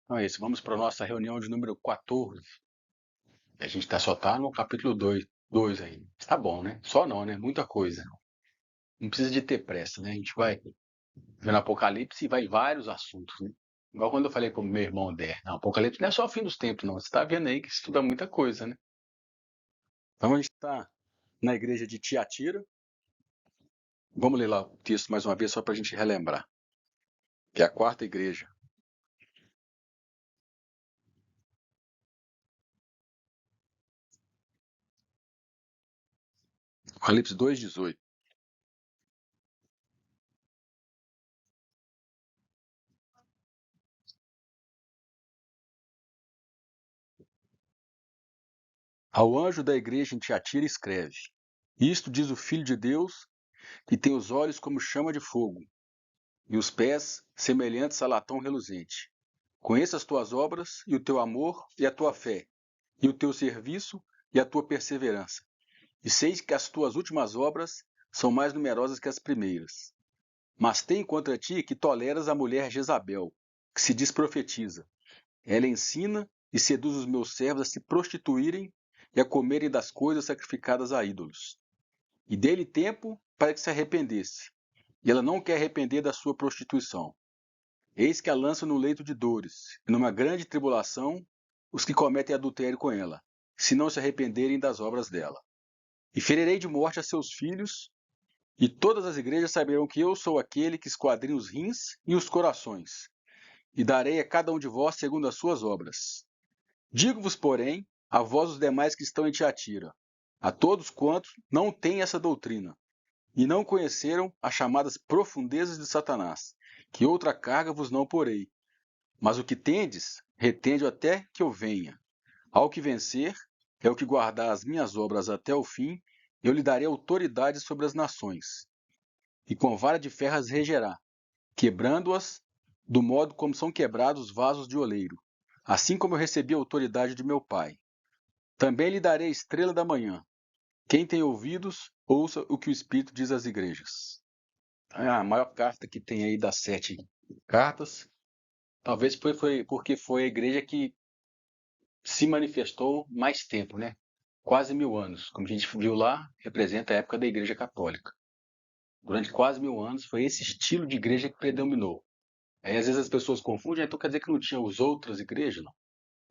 Então é isso, vamos para a nossa reunião de número 14. A gente só está no capítulo 2 aí. Está bom, né? Só não, né? Muita coisa. Não precisa de ter pressa, né? A gente vai vendo Apocalipse e vai em vários assuntos, né? Igual quando eu falei com o meu irmão Der, não, Apocalipse não é só o fim dos tempos, não. Você está vendo aí que estuda muita coisa, né? Então a gente está na igreja de Tiatira. Vamos ler lá o texto mais uma vez só para a gente relembrar. Que é a quarta igreja. Apocalipse 2:18. Ao anjo da igreja em Tiatira escreve: Isto diz o Filho de Deus, que tem os olhos como chama de fogo, e os pés semelhantes a latão reluzente. Conheça as tuas obras, e o teu amor, e a tua fé, e o teu serviço, e a tua perseverança. E sei que as tuas últimas obras são mais numerosas que as primeiras. Mas tem contra ti que toleras a mulher Jezabel, que se diz profetiza. Ela ensina e seduz os meus servos a se prostituírem e a comerem das coisas sacrificadas a ídolos. E dei-lhe tempo para que se arrependesse. E ela não quer arrepender da sua prostituição. Eis que a lança no leito de dores, e numa grande tribulação, os que cometem adultério com ela, se não se arrependerem das obras dela. E ferirei de morte a seus filhos, e todas as igrejas saberão que eu sou aquele que esquadrinha os rins e os corações, e darei a cada um de vós segundo as suas obras. Digo-vos, porém, a vós os demais que estão em Tiatira, a todos quantos não têm essa doutrina, e não conheceram as chamadas profundezas de Satanás, que outra carga vos não porei. Mas o que tendes, retende até que eu venha. Ao que vencer, é o que guardar as minhas obras até o fim, eu lhe darei autoridade sobre as nações. E com vara de ferro as regerá, quebrando-as do modo como são quebrados os vasos de oleiro, assim como eu recebi a autoridade de meu Pai. Também lhe darei a estrela da manhã. Quem tem ouvidos, ouça o que o Espírito diz às igrejas. É a maior carta que tem aí das 7 cartas. Talvez foi porque foi a igreja que se manifestou mais tempo, né? Quase 1000 anos. Como a gente viu lá, representa a época da Igreja Católica. Durante quase 1000 anos foi esse estilo de igreja que predominou. Aí às vezes as pessoas confundem, então quer dizer que não tinha as outras igrejas? Não.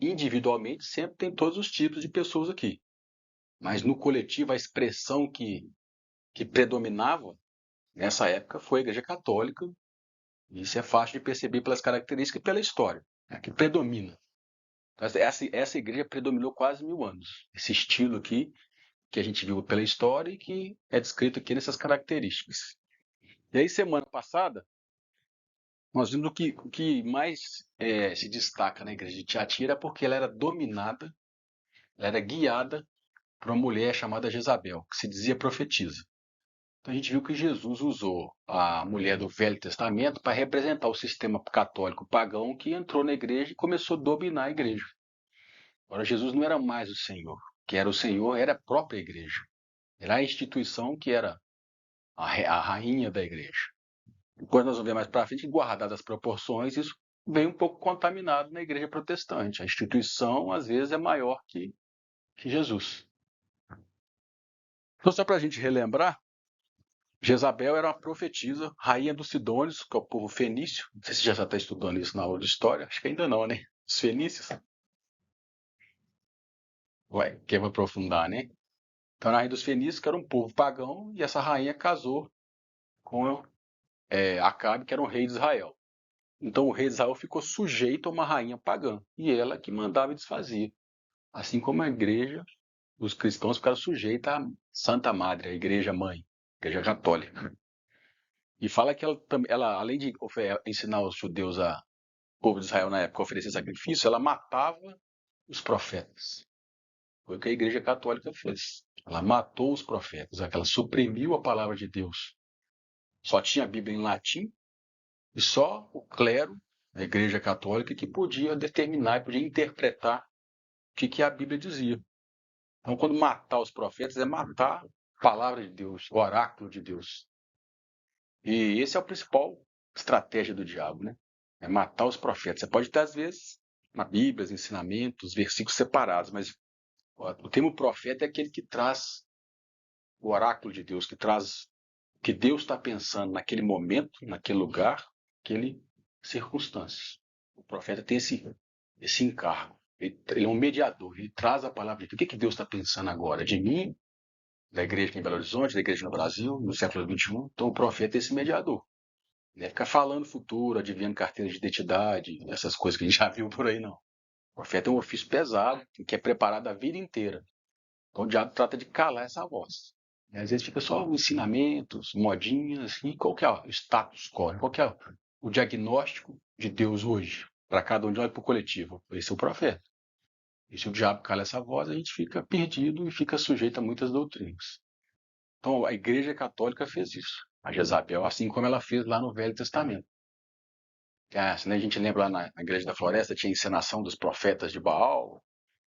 Individualmente sempre tem todos os tipos de pessoas aqui. Mas no coletivo a expressão que predominava nessa época foi a Igreja Católica. Isso é fácil de perceber pelas características e pela história, né, que predomina. Então, essa igreja predominou quase 1000 anos. Esse estilo aqui, que a gente viu pela história e que é descrito aqui nessas características. E aí, semana passada, nós vimos o que mais se destaca na igreja de Tiatira porque ela era dominada, ela era guiada por uma mulher chamada Jezabel, que se dizia profetisa. Então a gente viu que Jesus usou a mulher do Velho Testamento para representar o sistema católico pagão que entrou na igreja e começou a dominar a igreja. Agora, Jesus não era mais o Senhor. Que era o Senhor era a própria igreja. Era a instituição que era a rainha da igreja. Depois nós vamos ver mais para frente que, guardadas as proporções, isso veio um pouco contaminado na igreja protestante. A instituição, às vezes, é maior que Jesus. Então, só para a gente relembrar, Jezabel era uma profetisa, rainha dos Sidônios, que é o povo fenício. Não sei se já está estudando isso na aula de história. Acho que ainda não, né? Os fenícios. Ué, quer aprofundar, né? Então, a rainha dos fenícios, que era um povo pagão, e essa rainha casou com Acabe, que era um rei de Israel. Então, o rei de Israel ficou sujeito a uma rainha pagã, e ela que mandava e desfazia. Assim como a igreja, os cristãos ficaram sujeitos à Santa Madre, a igreja mãe, a igreja católica. E fala que ela além de ensinar os judeus o povo de Israel na época a oferecer sacrifício, ela matava os profetas. Foi o que a igreja católica fez. Ela matou os profetas, ela suprimiu a palavra de Deus. Só tinha a Bíblia em latim e só o clero, a igreja católica, que podia determinar e podia interpretar o que a Bíblia dizia. Então, quando matar os profetas, é matar a palavra de Deus, o oráculo de Deus. E esse é o principal estratégia do diabo, né? É matar os profetas. Você pode ter, às vezes, na Bíblia, os ensinamentos, versículos separados, mas o termo profeta é aquele que traz o oráculo de Deus, que traz o que Deus está pensando naquele momento, naquele lugar, naquele circunstâncias. O profeta tem esse encargo. Ele é um mediador, ele traz a palavra de Deus. O que Deus está pensando agora? De mim, da igreja aqui em Belo Horizonte, da igreja no Brasil, no século XXI. Então o profeta é esse mediador. Não é ficar falando futuro, adivinhando carteira de identidade, essas coisas que a gente já viu por aí, não. O profeta é um ofício pesado, que é preparado a vida inteira. Então o diabo trata de calar essa voz. E às vezes fica só ensinamentos, modinhas, e qual que é o status quo, qual que é o diagnóstico de Deus hoje, para cada um de nós, para o coletivo. Esse é o profeta. E se o diabo cala essa voz, a gente fica perdido e fica sujeito a muitas doutrinas. Então a Igreja Católica fez isso, a Jezabel, assim como ela fez lá no Velho Testamento. Se a gente lembra lá na Igreja da Floresta, tinha a encenação dos profetas de Baal,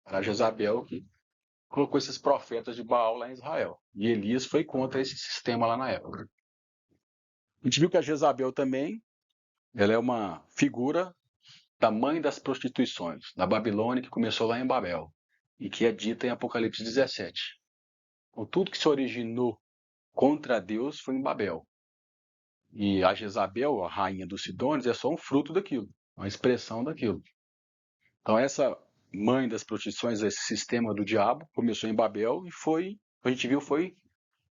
era a Jezabel que colocou esses profetas de Baal lá em Israel. E Elias foi contra esse sistema lá na época. A gente viu que a Jezabel também, ela é uma figura da mãe das prostituições, da Babilônia, que começou lá em Babel, e que é dita em Apocalipse 17. Então, tudo que se originou contra Deus foi em Babel. E a Jezabel, a rainha dos Sidônios, é só um fruto daquilo, uma expressão daquilo. Então essa mãe das prostituições, esse sistema do diabo, começou em Babel e foi, a gente viu, foi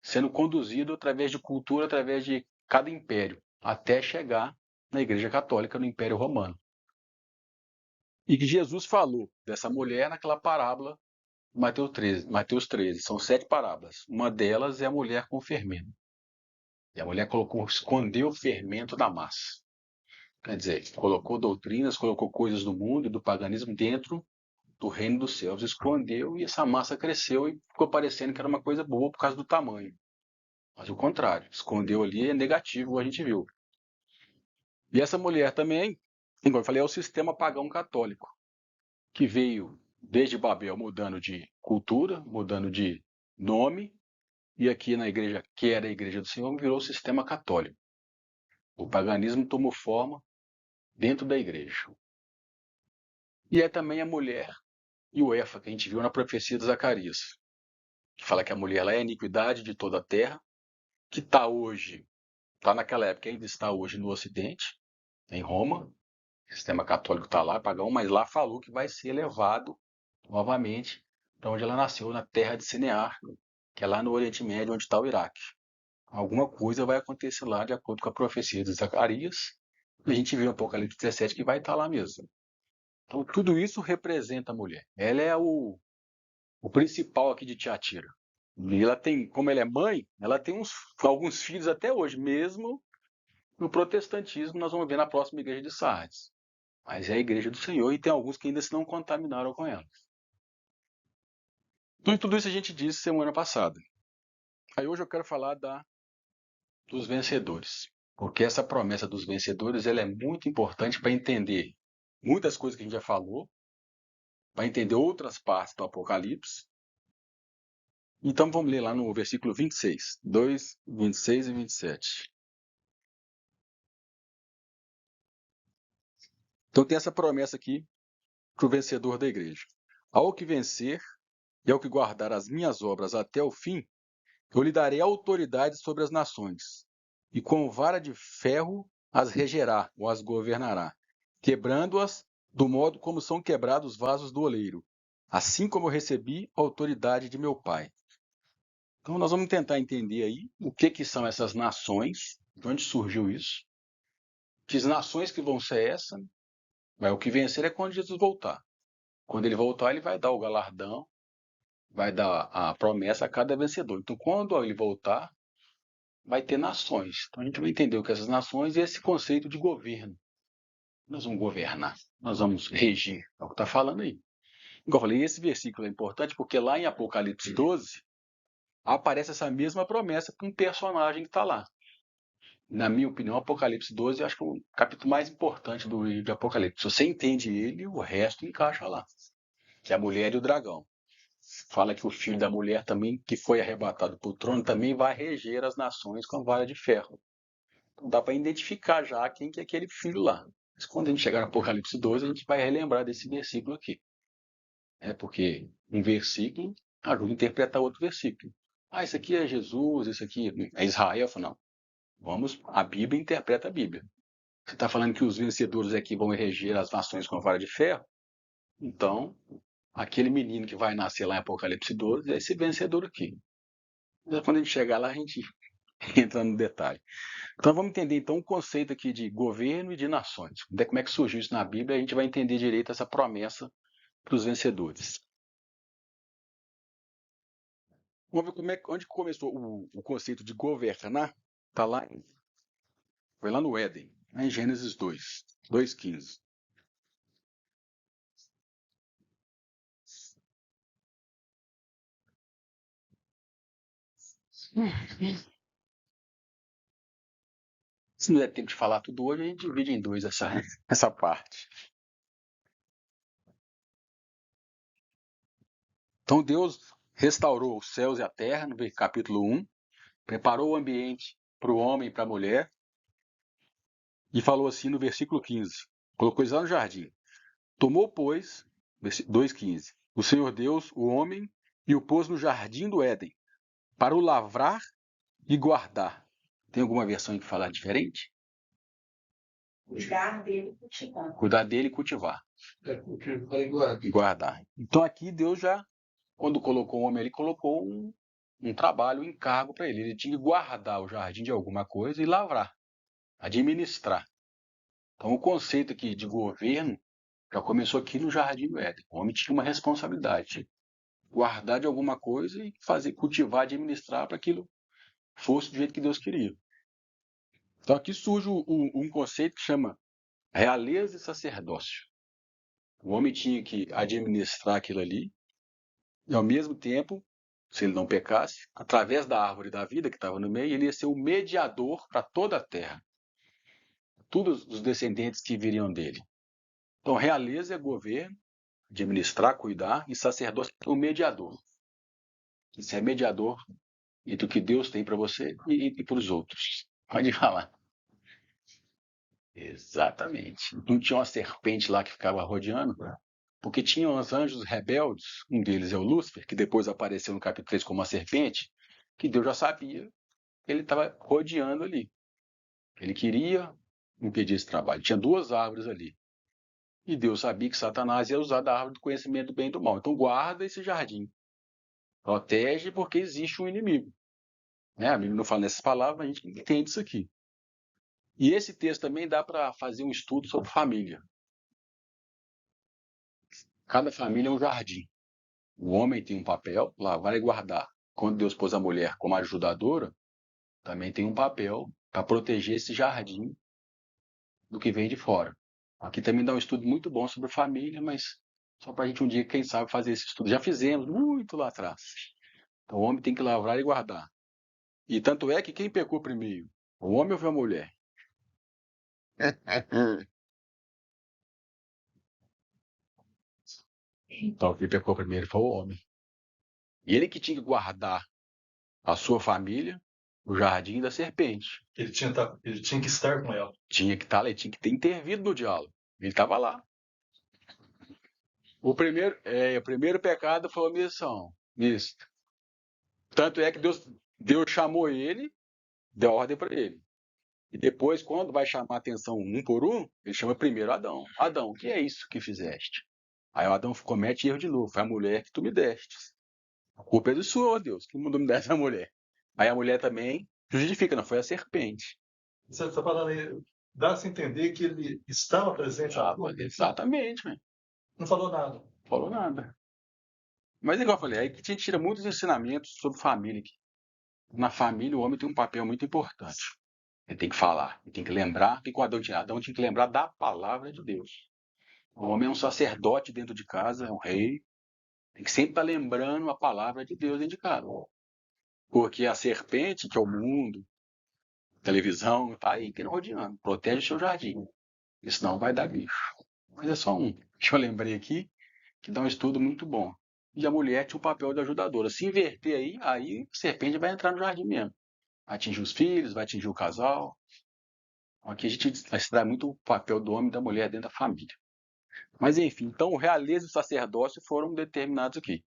sendo conduzido através de cultura, através de cada império, até chegar na Igreja Católica, no Império Romano. E que Jesus falou dessa mulher naquela parábola de Mateus 13. São 7 parábolas. Uma delas é a mulher com fermento. E a mulher escondeu o fermento da massa. Quer dizer, colocou doutrinas, colocou coisas do mundo e do paganismo dentro do reino dos céus, escondeu e essa massa cresceu e ficou parecendo que era uma coisa boa por causa do tamanho. Mas o contrário, escondeu ali é negativo, a gente viu. E essa mulher também, como eu falei, é o sistema pagão católico, que veio desde Babel mudando de cultura, mudando de nome, e aqui na igreja, que era a igreja do Senhor, virou o sistema católico. O paganismo tomou forma dentro da igreja. E é também a mulher e o Éfa, que a gente viu na profecia de Zacarias, que fala que a mulher ela é a iniquidade de toda a terra, que está naquela época, ainda está hoje no Ocidente, em Roma, o sistema católico está lá, pagão, mas lá falou que vai ser levado novamente para onde ela nasceu, na terra de Sinear, que é lá no Oriente Médio, onde está o Iraque. Alguma coisa vai acontecer lá, de acordo com a profecia de Zacarias, e a gente viu no Apocalipse 17 que vai estar lá mesmo. Então, tudo isso representa a mulher. Ela é o principal aqui de Tiatira. E ela tem, como ela é mãe, ela tem alguns filhos até hoje, mesmo no protestantismo, nós vamos ver na próxima igreja de Sardes. Mas é a igreja do Senhor e tem alguns que ainda se não contaminaram com ela. Então, tudo isso a gente disse semana passada. Aí hoje eu quero falar dos vencedores. Porque essa promessa dos vencedores ela é muito importante para entender muitas coisas que a gente já falou, para entender outras partes do Apocalipse. Então vamos ler lá no versículo 26, 2, 26 e 27. Então tem essa promessa aqui para o vencedor da igreja. Ao que vencer e ao que guardar as minhas obras até o fim, eu lhe darei autoridade sobre as nações, e com vara de ferro as regerá ou as governará, quebrando-as do modo como são quebrados os vasos do oleiro, assim como eu recebi a autoridade de meu Pai. Então nós vamos tentar entender aí o que são essas nações, de onde surgiu isso, que nações que vão ser essas, mas o que vencer é quando Jesus voltar. Quando ele voltar, ele vai dar o galardão, vai dar a promessa a cada vencedor. Então, quando ele voltar, vai ter nações. Então, a gente vai entender o que é essas nações e esse conceito de governo. Nós vamos governar, nós vamos regir. É o que está falando aí. Igual eu falei, esse versículo é importante porque lá em Apocalipse 12 aparece essa mesma promessa com um personagem que está lá. Na minha opinião, Apocalipse 12 eu acho que é o capítulo mais importante do livro de Apocalipse. Se você entende ele, o resto encaixa lá. Que é a mulher e o dragão. Fala que o filho da mulher também, que foi arrebatado para o trono, também vai reger as nações com a vara de ferro. Então dá para identificar já quem que é aquele filho lá. Mas quando a gente chegar no Apocalipse 2, a gente vai relembrar desse versículo aqui. Porque um versículo ajuda a interpretar outro versículo. Ah, isso aqui é Jesus, isso aqui é Israel. Não. A Bíblia interpreta a Bíblia. Você está falando que os vencedores aqui vão reger as nações com a vara de ferro? Então, aquele menino que vai nascer lá em Apocalipse 12 é esse vencedor aqui. Mas quando a gente chegar lá, a gente entra no detalhe. Então vamos entender então o conceito aqui de governo e de nações. Como é que surgiu isso na Bíblia? A gente vai entender direito essa promessa para os vencedores. Vamos ver onde começou o conceito de governar. Tá lá, foi lá no Éden, lá em Gênesis 2, 2:15. Se não der tempo de falar tudo hoje, a gente divide em dois essa parte. Então Deus restaurou os céus e a terra, no capítulo 1, preparou o ambiente para o homem e para a mulher, e falou assim no versículo 15, colocou isso lá no jardim. Tomou, pois, 2:15, o Senhor Deus, o homem, e o pôs no jardim do Éden, para o lavrar e guardar. Tem alguma versão que fala diferente? Cuidar dele e cultivar. Cuidar dele e cultivar. Cultivar e guardar. E guardar. Então aqui Deus já, quando colocou o homem, ele colocou um trabalho, um encargo para ele. Ele tinha que guardar o jardim de alguma coisa e lavrar, administrar. Então o conceito aqui de governo já começou aqui no jardim do Éden. O homem tinha uma responsabilidade, guardar de alguma coisa e fazer, cultivar, administrar para aquilo fosse do jeito que Deus queria. Então aqui surge um conceito que chama realeza e sacerdócio. O homem tinha que administrar aquilo ali e, ao mesmo tempo, se ele não pecasse, através da árvore da vida que estava no meio, ele ia ser o mediador para toda a terra. Todos os descendentes que viriam dele. Então, realeza é governo, administrar, cuidar, e sacerdócio é o mediador. Isso é mediador entre o que Deus tem para você e para os outros. Pode falar. Exatamente. Não tinha uma serpente lá que ficava rodeando? Porque tinha os anjos rebeldes, um deles é o Lúcifer, que depois apareceu no capítulo 3 como uma serpente, que Deus já sabia que ele estava rodeando ali. Ele queria impedir esse trabalho. Tinha duas árvores ali. E Deus sabia que Satanás ia usar da árvore do conhecimento do bem e do mal. Então guarda esse jardim. Protege porque existe um inimigo. A Bíblia não fala nessas palavras, mas a gente entende isso aqui. E esse texto também dá para fazer um estudo sobre família. Cada família é um jardim. O homem tem um papel, lavar e guardar. Quando Deus pôs a mulher como ajudadora, também tem um papel para proteger esse jardim do que vem de fora. Aqui também dá um estudo muito bom sobre família, mas só para a gente um dia, quem sabe, fazer esse estudo. Já fizemos muito lá atrás. Então o homem tem que lavrar e guardar. E tanto é que quem pecou primeiro? O homem ou foi a mulher? Então quem pecou primeiro foi o homem. E ele que tinha que guardar a sua família, o jardim da serpente. Ele tinha que estar com ela. Tinha que estar lá, ele tinha que ter intervido no diálogo. Ele estava lá. O primeiro pecado foi a omissão. Isso. Tanto é que Deus chamou ele, deu ordem para ele. E depois, quando vai chamar a atenção um por um, ele chama primeiro Adão. Adão, o que é isso que fizeste? Aí o Adão comete erro de novo. Foi a mulher que tu me deste. A culpa é do Senhor, Deus, que mandou me dar essa mulher. Aí a mulher também justifica, não foi a serpente. Você está falando aí, dá-se a entender que ele estava presente na rua? Exatamente, né? Não falou nada. Não falou nada. Mas igual eu falei, aí que a gente tira muitos ensinamentos sobre família aqui. Na família, o homem tem um papel muito importante. Ele tem que falar, ele tem que lembrar. O que o Adão tinha? Adão tinha que lembrar da palavra de Deus. O homem é um sacerdote dentro de casa, é um rei. Tem que sempre estar lembrando a palavra de Deus dentro de casa. Porque a serpente, que é o mundo, a televisão, está aí que rodeando. Protege o seu jardim. Porque senão vai dar bicho. Mas é só um que eu lembrei aqui, que dá um estudo muito bom. E a mulher tinha o papel de ajudadora. Se inverter aí a serpente vai entrar no jardim mesmo. Vai atingir os filhos, vai atingir o casal. Aqui a gente extrai muito o papel do homem e da mulher dentro da família. Mas enfim, então o realeza e o sacerdócio foram determinados aqui.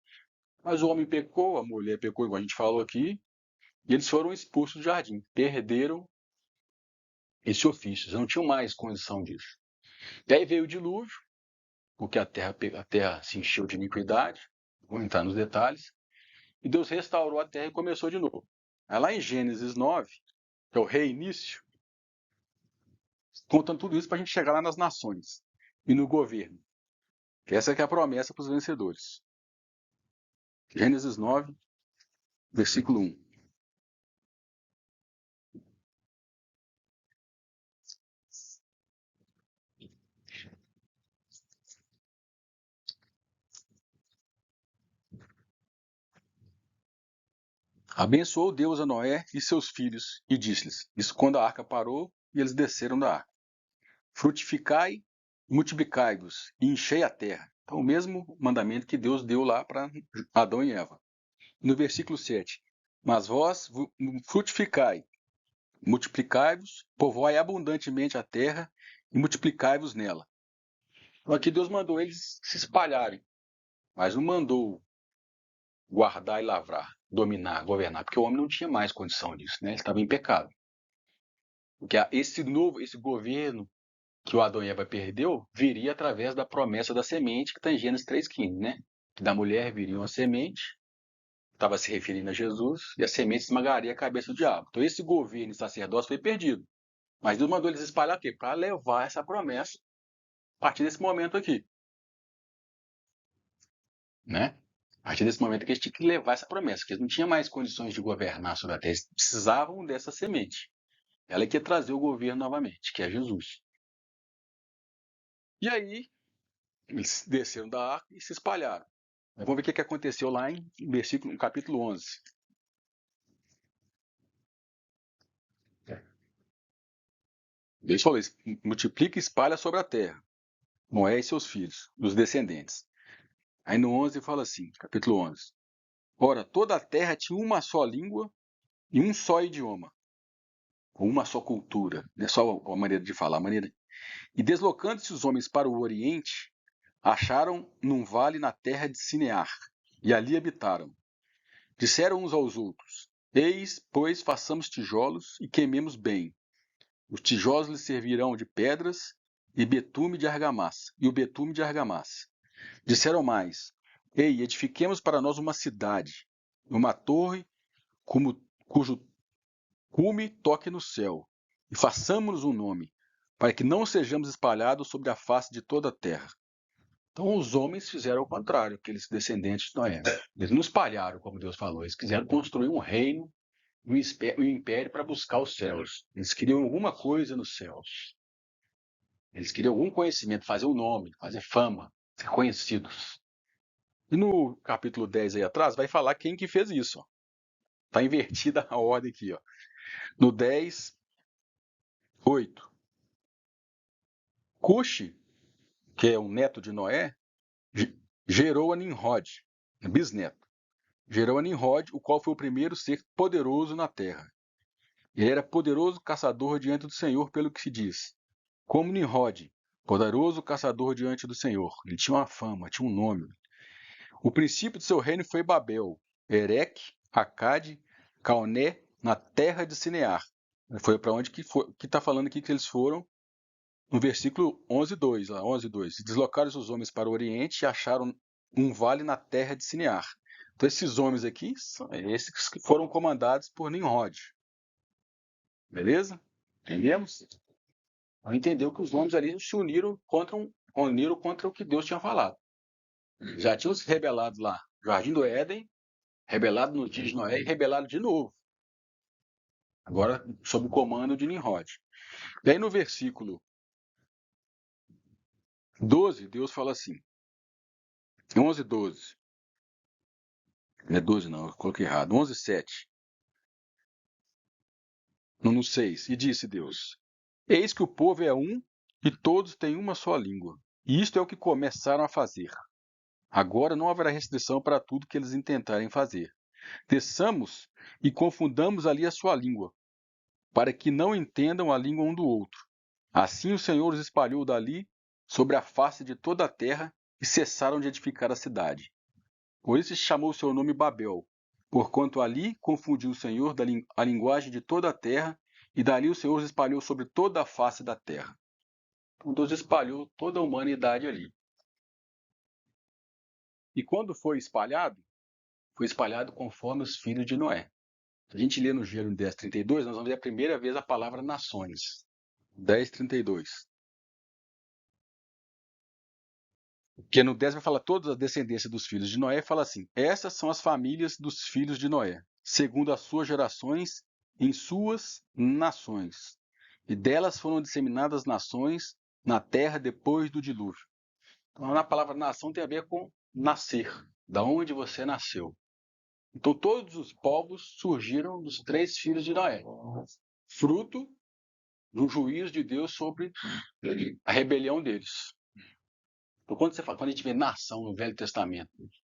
Mas o homem pecou, a mulher pecou, igual a gente falou aqui, e eles foram expulsos do jardim, perderam esse ofício, eles não tinham mais condição disso. E aí veio o dilúvio, porque a terra se encheu de iniquidade, vou entrar nos detalhes, e Deus restaurou a terra e começou de novo. Aí lá em Gênesis 9, que é o reinício, contando tudo isso para a gente chegar lá nas nações e no governo. Essa que é a promessa para os vencedores. Gênesis 9, versículo 1. Abençoou Deus a Noé e seus filhos, e disse-lhes: isso quando a arca parou, e eles desceram da arca. Frutificai, multiplicai-vos, e enchei a terra. Então, o mesmo mandamento que Deus deu lá para Adão e Eva. No versículo 7. Mas vós frutificai, multiplicai-vos, povoai abundantemente a terra, e multiplicai-vos nela. Então, aqui Deus mandou eles se espalharem, mas não mandou guardar e lavrar, dominar, governar, porque o homem não tinha mais condição disso, né? Ele estava em pecado. Porque esse governo que o Adão e Eva perdeu viria através da promessa da semente que está em Gênesis 3,15, né? Que da mulher viria uma semente, estava se referindo a Jesus, e a semente esmagaria a cabeça do diabo. Então esse governo e sacerdócio foi perdido. Mas Deus mandou eles espalhar o quê? Para levar essa promessa a partir desse momento aqui. Né? A partir desse momento que eles tinham que levar essa promessa, porque eles não tinham mais condições de governar sobre a terra, eles precisavam dessa semente. Ela que ia trazer o governo novamente, que é Jesus. E aí, eles desceram da arca e se espalharam. Vamos ver o que aconteceu lá no capítulo 11. Deus falou isso: multiplica e espalha sobre a terra, Noé e seus filhos, os descendentes. Aí no 11 fala assim, capítulo 11. Ora, toda a terra tinha uma só língua e um só idioma, ou uma só cultura, não é só a maneira de falar, a maneira. E deslocando-se os homens para o oriente, acharam num vale na terra de Sinear, e ali habitaram. Disseram uns aos outros: eis, pois, façamos tijolos e queimemos bem. Os tijolos lhes servirão de pedras e betume de argamassa, e o betume de argamassa. Disseram mais: ei, edifiquemos para nós uma cidade, uma torre cujo cume toque no céu, e façamos-nos um nome, para que não sejamos espalhados sobre a face de toda a terra. Então os homens fizeram o contrário, aqueles descendentes de Noé. Eles não espalharam, como Deus falou, eles quiseram construir um reino, um império para buscar os céus. Eles queriam alguma coisa nos céus. Eles queriam algum conhecimento, fazer um nome, fazer fama, ser conhecidos. E no capítulo 10 aí atrás vai falar quem que fez isso. Está invertida a ordem aqui. Ó. No 10, 8. Cuxi, que é um neto de Noé, gerou a Nimrod, bisneto. Gerou a Nimrod, o qual foi o primeiro ser poderoso na terra. Ele era poderoso caçador diante do Senhor, pelo que se diz. Como Nimrod, poderoso caçador diante do Senhor. Ele tinha uma fama, tinha um nome. O princípio de seu reino foi Babel, Ereque, Acade, Calné, na terra de Sinear. Foi para onde que está falando aqui que eles foram, no versículo 11:2, lá, 11:2. Deslocaram os homens para o oriente e acharam um vale na terra de Sinear. Então esses homens aqui são esses que foram comandados por Nimrod. Beleza? Entendemos? Então, entendeu que os homens ali se uniram contra o que Deus tinha falado. Já tinham se rebelado lá, no Jardim do Éden, rebelado no dia de Noé e rebelado de novo. Agora sob o comando de Nimrod. E aí no versículo 12, Deus fala assim, 11:12. Não é 12 não, eu coloquei errado. 11:7. No 6. E disse Deus: eis que o povo é um e todos têm uma só língua. E isto é o que começaram a fazer. Agora não haverá restrição para tudo que eles intentarem fazer. Desçamos e confundamos ali a sua língua, para que não entendam a língua um do outro, Assim o Senhor os espalhou dali sobre a face de toda a terra e cessaram de edificar a cidade. Por isso se chamou o seu nome Babel, porquanto ali confundiu o Senhor a linguagem de toda a terra, e dali o Senhor os espalhou sobre toda a face da terra. Então Deus espalhou toda a humanidade ali. E quando foi espalhado conforme os filhos de Noé. Se a gente lê no Gênesis 10:32, nós vamos ver a primeira vez a palavra nações. 10:32. Porque no 10 vai falar toda a descendência dos filhos de Noé, fala assim: essas são as famílias dos filhos de Noé, segundo as suas gerações, em suas nações. E delas foram disseminadas nações na terra depois do dilúvio. Então, a palavra nação tem a ver com nascer, da onde você nasceu. Então, todos os povos surgiram dos 3 filhos de Noé, fruto do juízo de Deus sobre a rebelião deles. Então, quando a gente vê nação no Velho Testamento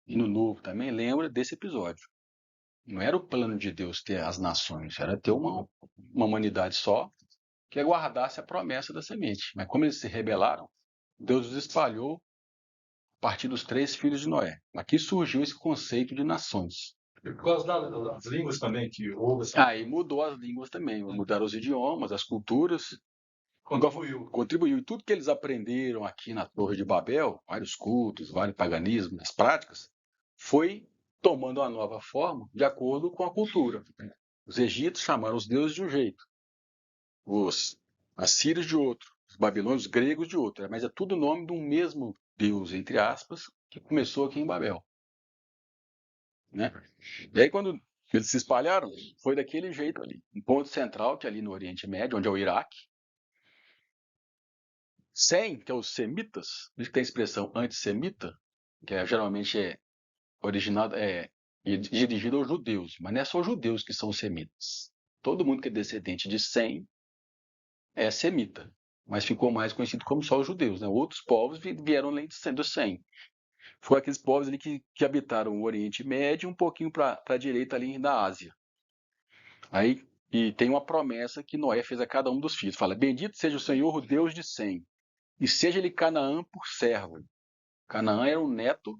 e no Novo também, lembra desse episódio. Não era o plano de Deus ter as nações, era ter uma humanidade só que aguardasse a promessa da semente. Mas como eles se rebelaram, Deus os espalhou a partir dos 3 filhos de Noé. Aqui surgiu esse conceito de nações. E por causa das línguas também que houve. Aí mudou as línguas também, mudaram os idiomas, as culturas. Contribuiu. E tudo que eles aprenderam aqui na Torre de Babel, vários cultos, vários paganismos, as práticas, foi tomando uma nova forma de acordo com a cultura. Os egípcios chamaram os deuses de um jeito, os assírios de outro, os babilônios, os gregos de outro. Mas é tudo o nome de um mesmo deus, entre aspas, que começou aqui em Babel. Né? E aí quando eles se espalharam, foi daquele jeito ali. Um ponto central, que é ali no Oriente Médio, onde é o Iraque. Sem, que é os semitas, por isso que tem a expressão antissemita, que geralmente é originada, dirigida aos judeus, mas não é só os judeus que são semitas. Todo mundo que é descendente de Sem é semita, mas ficou mais conhecido como só os judeus. Né? Outros povos vieram além do Sem. Foram aqueles povos ali que habitaram o Oriente Médio, um pouquinho para a direita ali da Ásia. Aí, e tem uma promessa que Noé fez a cada um dos filhos. Fala, bendito seja o Senhor, o Deus de Sem, e seja ele Canaã por servo. Canaã era um neto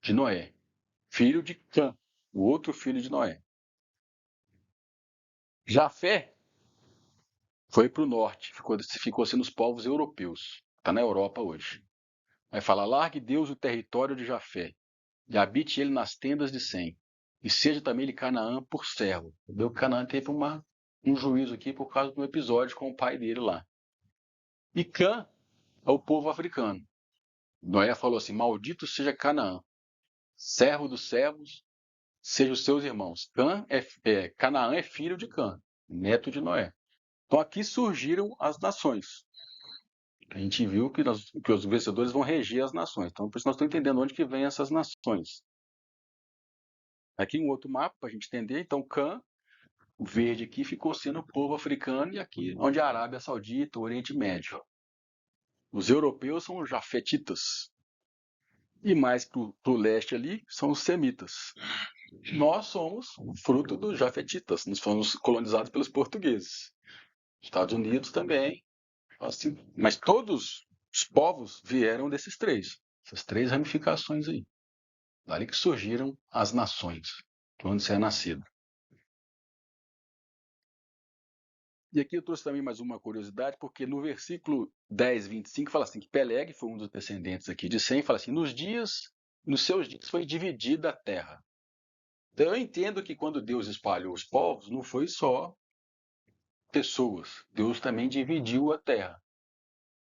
de Noé, filho de Cã, o outro filho de Noé. Jafé foi para o norte, ficou sendo os povos europeus. Está na Europa hoje. Vai falar, largue Deus o território de Jafé, e habite ele nas tendas de Sem, e seja também ele Canaã por servo. Entendeu? Canaã teve um juízo aqui por causa do episódio com o pai dele lá. E Cã é o povo africano. Noé falou assim, maldito seja Canaã, servo dos servos, seja os seus irmãos. Canaã é filho de Cã, neto de Noé. Então aqui surgiram as nações. A gente viu que os vencedores vão reger as nações. Então por isso nós estamos entendendo onde que vêm essas nações. Aqui um outro mapa para a gente entender. Então Cã, o verde aqui, ficou sendo o povo africano, e aqui onde a Arábia Saudita, o Oriente Médio. Os europeus são os jafetitas. E mais para o leste ali são os semitas. Nós somos fruto dos jafetitas, nós fomos colonizados pelos portugueses. Estados Unidos também. Assim, mas todos os povos vieram desses 3. Essas 3 ramificações aí. Dali que surgiram as nações, onde você é nascido. E aqui eu trouxe também mais uma curiosidade, porque no versículo 10:25 fala assim, que Peleg foi um dos descendentes aqui de Sem, fala assim, nos seus dias foi dividida a terra. Então eu entendo que quando Deus espalhou os povos, não foi só pessoas. Deus também dividiu a terra.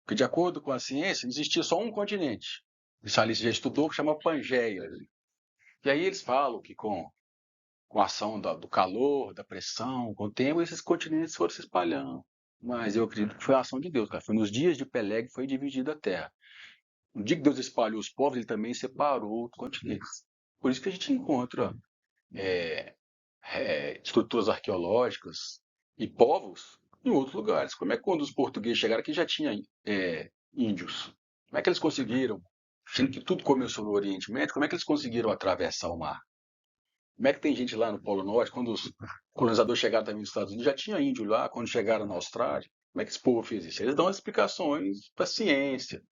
Porque, de acordo com a ciência, existia só um continente. Isso ali você já estudou, que chama Pangeia. E aí eles falam que com a ação do calor, da pressão, com o tempo, esses continentes foram se espalhando. Mas eu acredito que foi a ação de Deus. Cara. Foi nos dias de Peleg que foi dividida a terra. No dia que Deus espalhou os povos, ele também separou os continentes. Por isso que a gente encontra estruturas arqueológicas e povos em outros lugares. Como é que quando os portugueses chegaram aqui já tinha índios? Como é que eles conseguiram, sendo que tudo começou no Oriente Médio, como é que eles conseguiram atravessar o mar? Como é que tem gente lá no Polo Norte, quando os colonizadores chegaram também nos Estados Unidos, já tinha índio lá, quando chegaram na Austrália? Como é que esse povo fez isso? Eles dão explicações para a ciência.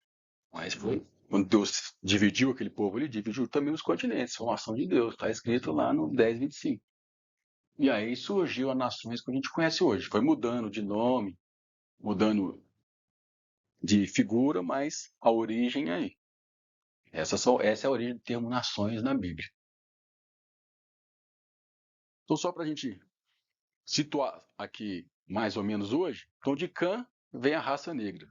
Mas foi quando Deus dividiu aquele povo, ele dividiu também os continentes. Foi uma ação de Deus. Está escrito lá no 10:25. E aí surgiu as nações que a gente conhece hoje. Foi mudando de nome, mudando de figura, mas a origem é aí. Essa é a origem do termo nações na Bíblia. Então, só para a gente situar aqui mais ou menos hoje, então de Cã vem a raça negra.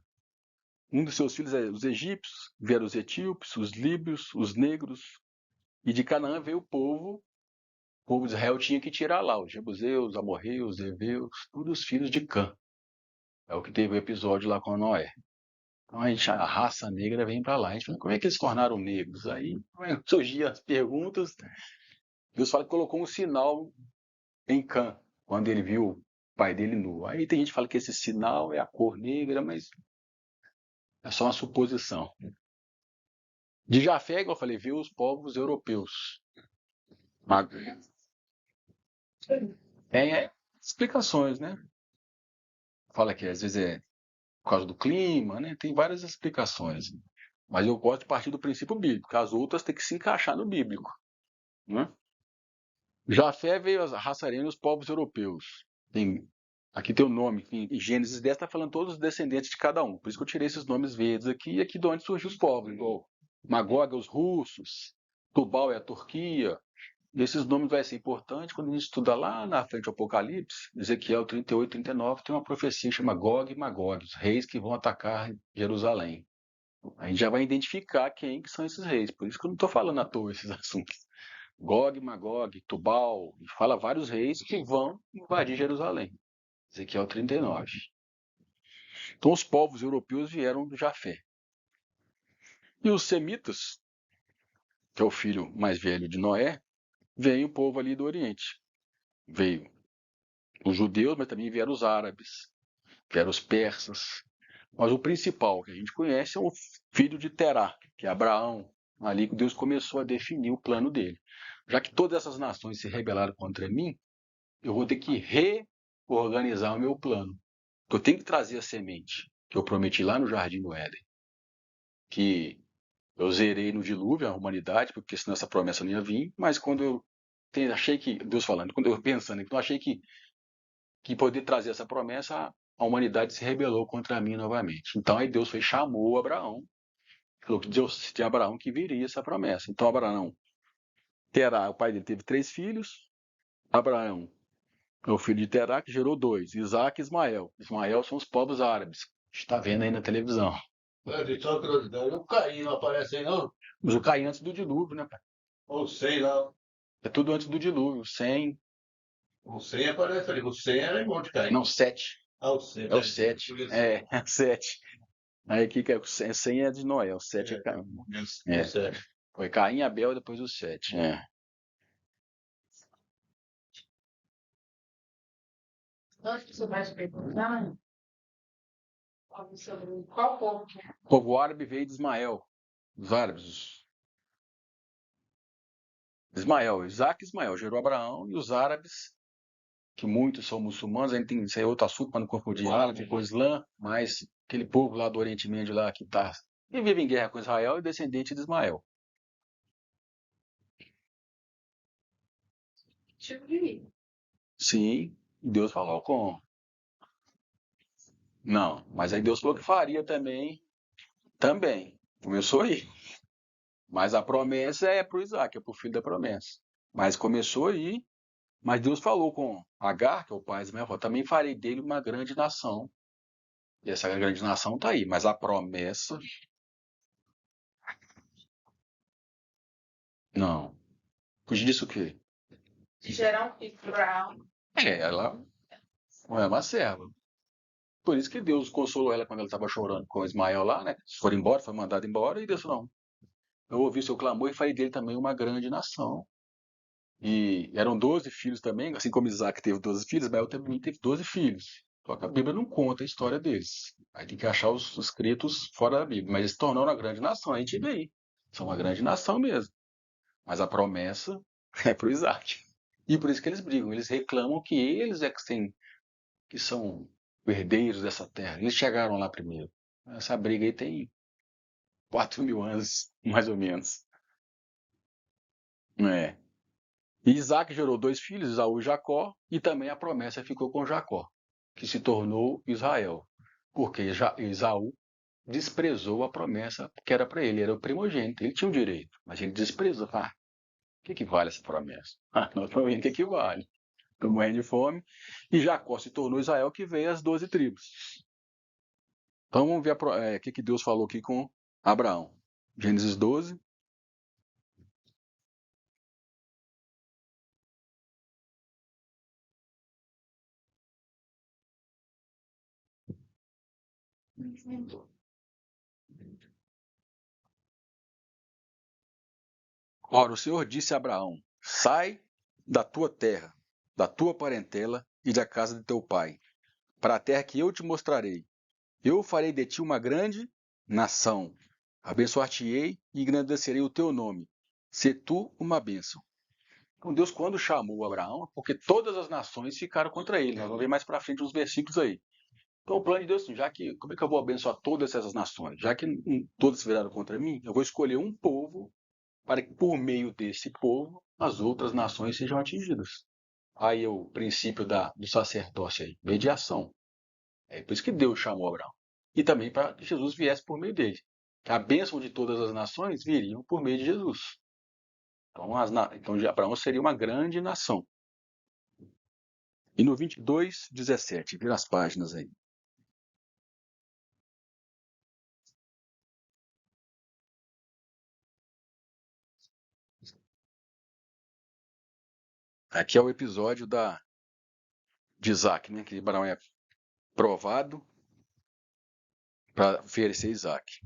Um dos seus filhos é os egípcios, vieram os etíopes, os líbios, os negros, e de Canaã veio o povo de Israel tinha que tirar lá os jebuseus, os amorreus, os heveus, todos os filhos de Cã. É o que teve o episódio lá com Noé. Então a raça negra vem para lá. A gente fala, como é que eles se tornaram negros? Aí surgiam as perguntas. Deus fala que colocou um sinal em Cã, quando ele viu o pai dele nu. Aí tem gente que fala que esse sinal é a cor negra, mas é só uma suposição. De Jafé, igual eu falei, viu os povos europeus. Mas tem explicações, né? Fala que às vezes é por causa do clima, né? Tem várias explicações. Mas eu gosto de partir do princípio bíblico. As outras têm que se encaixar no bíblico, né? Jafé veio a raça ariana e os povos europeus. Aqui tem o nome, em Gênesis 10 está falando todos os descendentes de cada um. Por isso que eu tirei esses nomes verdes aqui, e aqui de onde surgiu os povos. Igual Magog é os russos, Tubal é a Turquia. E esses nomes vai ser importante quando a gente estuda lá na frente do Apocalipse, Ezequiel 38, 39, tem uma profecia que chama Gog e Magog, os reis que vão atacar Jerusalém. A gente já vai identificar quem que são esses reis. Por isso que eu não estou falando à toa esses assuntos. Gog, Magog, Tubal, e fala vários reis que vão invadir Jerusalém. Ezequiel 39. Então os povos europeus vieram do Jafé. E os semitas, que é o filho mais velho de Noé, vem o povo ali do Oriente. Veio os judeus, mas também vieram os árabes, vieram os persas. Mas o principal que a gente conhece é o filho de Terá, que é Abraão. Ali que Deus começou a definir o plano dele. Já que todas essas nações se rebelaram contra mim, eu vou ter que reorganizar o meu plano. Eu tenho que trazer a semente que eu prometi lá no Jardim do Éden, que eu zerei no dilúvio a humanidade, porque senão essa promessa não ia vir, mas quando eu achei que, Deus falando, quando eu pensando, então achei que poder trazer essa promessa, a humanidade se rebelou contra mim novamente. Então aí Deus chamou Abraão, falou que Deus tinha Abraão que viria essa promessa. Então Abraão Terá, o pai dele teve 3 filhos, Abraão é o filho de Terá, que gerou 2, Isaac e Ismael. Ismael são os povos árabes, está vendo aí na televisão. Só curiosidade, o Caim não aparece aí, não? Mas o Caim antes do dilúvio, né, pai? Ou sei lá. É tudo antes do dilúvio, 100. O Sem aparece ali. O Sem era irmão de Caim. Não, 7. Ah, o Sem. É o 7. É 7. Aí aqui que é o 100 é de Noé, o 7 é Caim. É. Foi Caim, Abel, depois o 7. É. Acho que você vai se perguntar sobre qual povo que é. O povo árabe veio de Ismael. Os árabes. Ismael, Isaac e Ismael gerou Abraão, e os árabes, que muitos são muçulmanos, a gente tem isso aí outro assunto para não confundir árabe com o Islã, mas aquele povo lá do Oriente Médio lá que vive em guerra com Israel é descendente de Ismael. Tipo de vida. Sim, Deus falou com. Não, mas aí Deus falou que faria também. Também. Começou aí. Mas a promessa é para o Isaac, é para o filho da promessa. Mas começou aí. Mas Deus falou com Agar, que é o pai de Ismael, também farei dele uma grande nação. E essa grande nação está aí. Mas a promessa. Não. Fugir disso o quê? De gerar um filho para Abraão. Ela não é uma serva. Por isso que Deus consolou ela quando ela estava chorando com Ismael lá, né? Foi embora, foi mandado embora, e Deus falou, não. Eu ouvi seu clamor e farei dele também uma grande nação. E eram 12 filhos também, assim como Isaac teve 12 filhos, Ismael também teve 12 filhos. Só que a Bíblia não conta a história deles. Aí tem que achar os escritos fora da Bíblia. Mas eles se tornaram uma grande nação, a gente vê aí. São uma grande nação mesmo. Mas a promessa é para o Isaac. E por isso que eles brigam. Eles reclamam que eles é que são herdeiros dessa terra. Eles chegaram lá primeiro. Essa briga aí tem 4.000 anos, mais ou menos. É. E Isaac gerou 2 filhos, Esaú e Jacó, e também a promessa ficou com Jacó, que se tornou Israel. Porque Esaú desprezou a promessa que era para ele, era o primogênito, ele tinha o direito, mas ele desprezou. O que vale essa promessa? Nós estamos vendo o que vale. Estou morrendo de fome. E Jacó se tornou Israel, que veio as 12 tribos. Então vamos ver o que Deus falou aqui com Abraão. Gênesis 12. Ora, o Senhor disse a Abraão: sai da tua terra, da tua parentela e da casa de teu pai, para a terra que eu te mostrarei. Eu farei de ti uma grande nação. Abençoar-te-ei e engrandecerei o teu nome. Se tu uma bênção. Então Deus, quando chamou Abraão, porque todas as nações ficaram contra ele. Nós vamos ver mais para frente uns versículos aí. Então o plano de Deus, já que, como é que eu vou abençoar todas essas nações? Já que todas viraram contra mim, eu vou escolher um povo para que por meio desse povo as outras nações sejam atingidas. Aí é o princípio do sacerdócio aí, mediação. É por isso que Deus chamou Abraão. E também para que Jesus viesse por meio dele. A bênção de todas as nações viriam por meio de Jesus. Então Abraão seria uma grande nação. E no 22:17, vira as páginas aí. Aqui é o episódio de Isaac, né? Que Abraão é provado para oferecer Isaac.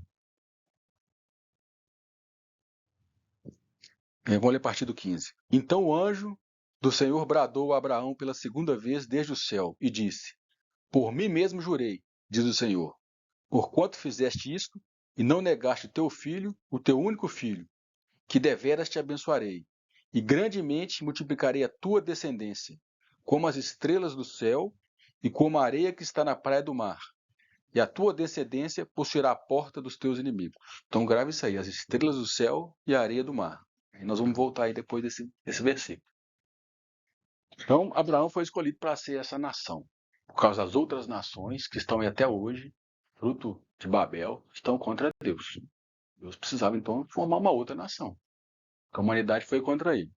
Vamos ler a partir do 15. Então o anjo do Senhor bradou a Abraão pela segunda vez desde o céu e disse: Por mim mesmo jurei, diz o Senhor, porquanto fizeste isto e não negaste teu filho, o teu único filho, que deveras te abençoarei, e grandemente multiplicarei a tua descendência, como as estrelas do céu e como a areia que está na praia do mar. E a tua descendência possuirá a porta dos teus inimigos. Então grave isso aí, as estrelas do céu e a areia do mar. E nós vamos voltar aí depois desse versículo. Então Abraão foi escolhido para ser essa nação, por causa das outras nações que estão aí até hoje, fruto de Babel, estão contra Deus. Deus precisava então formar uma outra nação. A humanidade foi contra ele.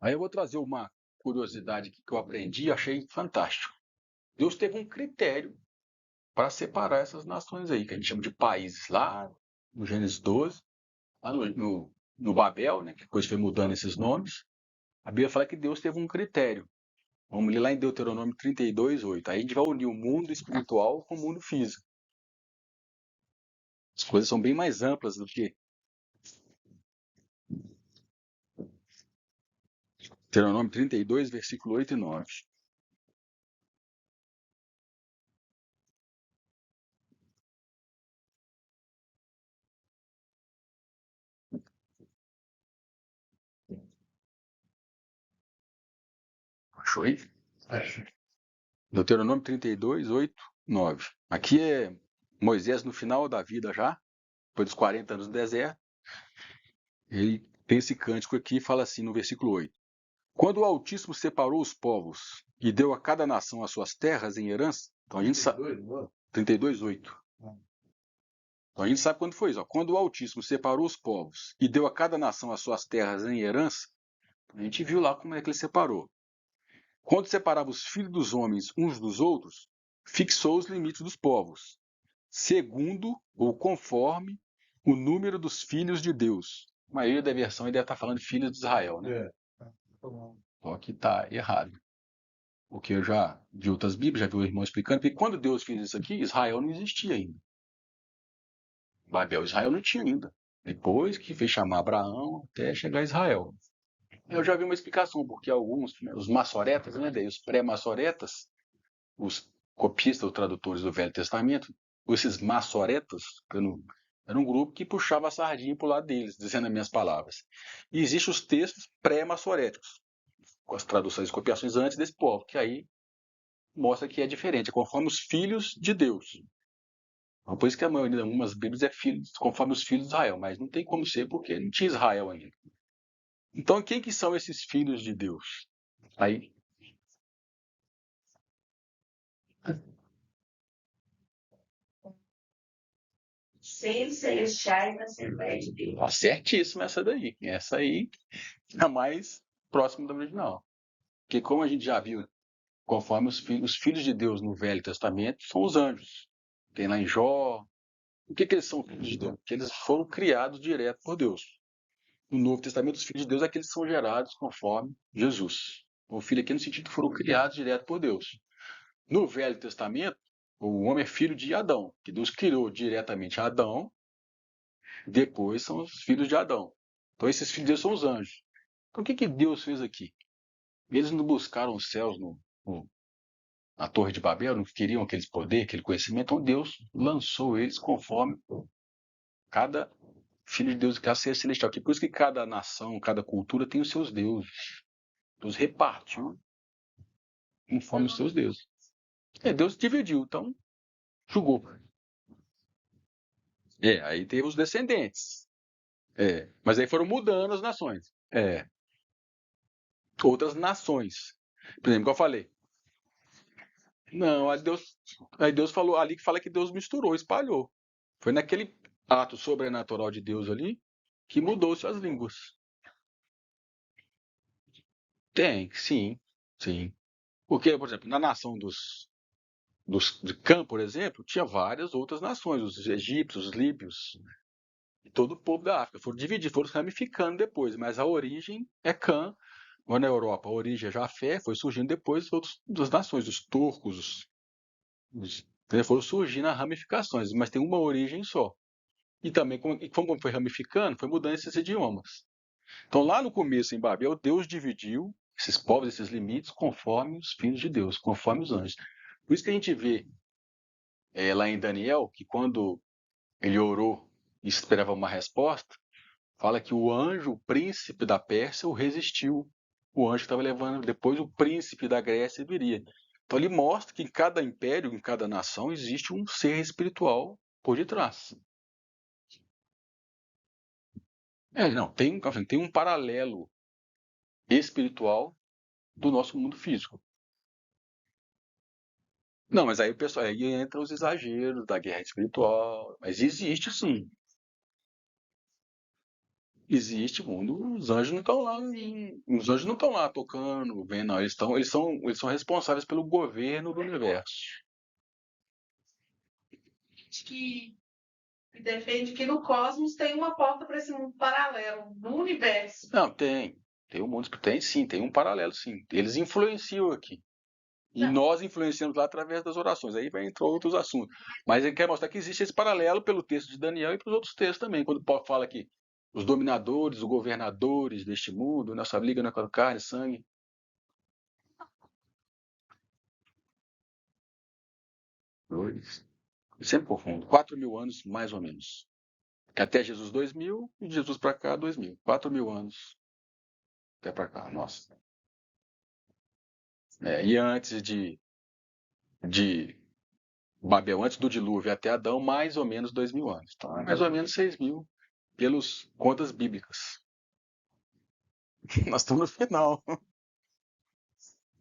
Aí eu vou trazer uma curiosidade que eu aprendi e achei fantástico. Deus teve um critério para separar essas nações aí, que a gente chama de países, lá no Gênesis 12, lá no Babel, né, que a coisa foi mudando esses nomes. A Bíblia fala que Deus teve um critério. Vamos ler lá em Deuteronômio 32:8. Aí a gente vai unir o mundo espiritual com o mundo físico. As coisas são bem mais amplas do que Deuteronômio 32, versículo 8 e 9. Achou aí? Deuteronômio 32, 8, 9. Aqui é Moisés no final da vida já, depois dos 40 anos no deserto. Ele tem esse cântico aqui e fala assim no versículo 8. Quando o Altíssimo separou os povos e deu a cada nação as suas terras em herança, então a gente sabe. 32, 8. Então a gente sabe quando foi isso. Quando o Altíssimo separou os povos e deu a cada nação as suas terras em herança, a gente viu lá como é que ele separou. Quando separava os filhos dos homens uns dos outros, fixou os limites dos povos, segundo ou conforme o número dos filhos de Deus. A maioria da versão deve estar falando de filhos de Israel, né? Só que está errado. Porque eu já vi outras Bíblias, já vi o irmão explicando, que quando Deus fez isso aqui, Israel não existia ainda. Babel, Israel não tinha ainda. Depois que fez chamar Abraão até chegar a Israel. Eu já vi uma explicação, porque alguns, os maçoretas, né, daí os pré-maçoretas, os copistas ou tradutores do Velho Testamento, esses maçoretas, era um grupo que puxava a sardinha para o lado deles, dizendo as minhas palavras. E existem os textos pré-maçoréticos, com as traduções e copiações antes desse povo, que aí mostra que é diferente, é conforme os filhos de Deus. Então, por isso que a maioria de algumas Bíblias é filhos, conforme os filhos de Israel, mas não tem como ser porque não tinha Israel ainda. Então, quem que são esses filhos de Deus? Aí, Seres celestiais da Assembleia de Deus. ó, certíssima essa daí. Essa aí é a mais próxima do original. Porque como a gente já viu, conforme os filhos de Deus no Velho Testamento são os anjos. Tem lá em Jó. O que eles são filhos de Deus? Porque eles foram criados direto por Deus. No Novo Testamento, os filhos de Deus é aqueles que são gerados conforme Jesus. O filho aqui no sentido que foram criados direto por Deus. No Velho Testamento, o homem é filho de Adão, que Deus criou diretamente Adão, depois são os filhos de Adão. Então esses filhos de Deus são os anjos. Então o que Deus fez aqui? Eles não buscaram os céus na Torre de Babel, não queriam aquele poder, aquele conhecimento, então Deus lançou eles conforme cada filho de Deus, cada ser celestial. Por isso que cada nação, cada cultura tem os seus deuses. Deus repartiu conforme os seus deuses. Deus dividiu, então julgou. Aí teve os descendentes. Mas aí foram mudando as nações. Outras nações. Por exemplo, como eu falei. Não, aí Deus falou ali que fala que Deus misturou, espalhou. Foi naquele ato sobrenatural de Deus ali que mudou-se as línguas. Tem, sim, sim. Porque, por exemplo, na nação de Cã, por exemplo, tinha várias outras nações, os egípcios, os líbios, e todo o povo da África. Foram divididos, foram ramificando depois, mas a origem é Cã. Ou na Europa, a origem é Jafé, foi surgindo depois das nações, os turcos, foram surgindo as ramificações, mas tem uma origem só. E também, como foi ramificando, foi mudando esses idiomas. Então, lá no começo, em Babel, Deus dividiu esses povos, esses limites, conforme os filhos de Deus, conforme os anjos. Por isso que a gente vê lá em Daniel, que quando ele orou e esperava uma resposta, fala que o anjo, o príncipe da Pérsia, o resistiu. O anjo que estava levando, depois o príncipe da Grécia viria. Então ele mostra que em cada império, em cada nação, existe um ser espiritual por detrás. Não, tem um paralelo espiritual do nosso mundo físico. Não, mas aí o pessoal, aí entra os exageros da guerra espiritual, mas existe sim. Existe mundo, os anjos não estão lá, os anjos não estão lá tocando, vendo, não, eles são responsáveis pelo governo do universo. Que defende que no cosmos tem uma porta para esse mundo paralelo, no universo. Não, tem um mundo que tem sim, tem um paralelo sim. Eles influenciam aqui. E Não. nós influenciamos lá através das orações. Aí vai entrar outros assuntos. Mas ele quer mostrar que existe esse paralelo pelo texto de Daniel e para os outros textos também. Quando Paulo fala que os dominadores, os governadores deste mundo, nossa liga não é com carne e sangue. Sempre profundo. 4.000 anos, mais ou menos. Até Jesus 2.000 e de Jesus para cá 2.000. 4.000 anos. Até para cá, nossa. E antes de Babel, antes do dilúvio até Adão, mais ou menos 2.000 anos. Então, é mais ou menos 6.000 pelas contas bíblicas. Nós estamos no final.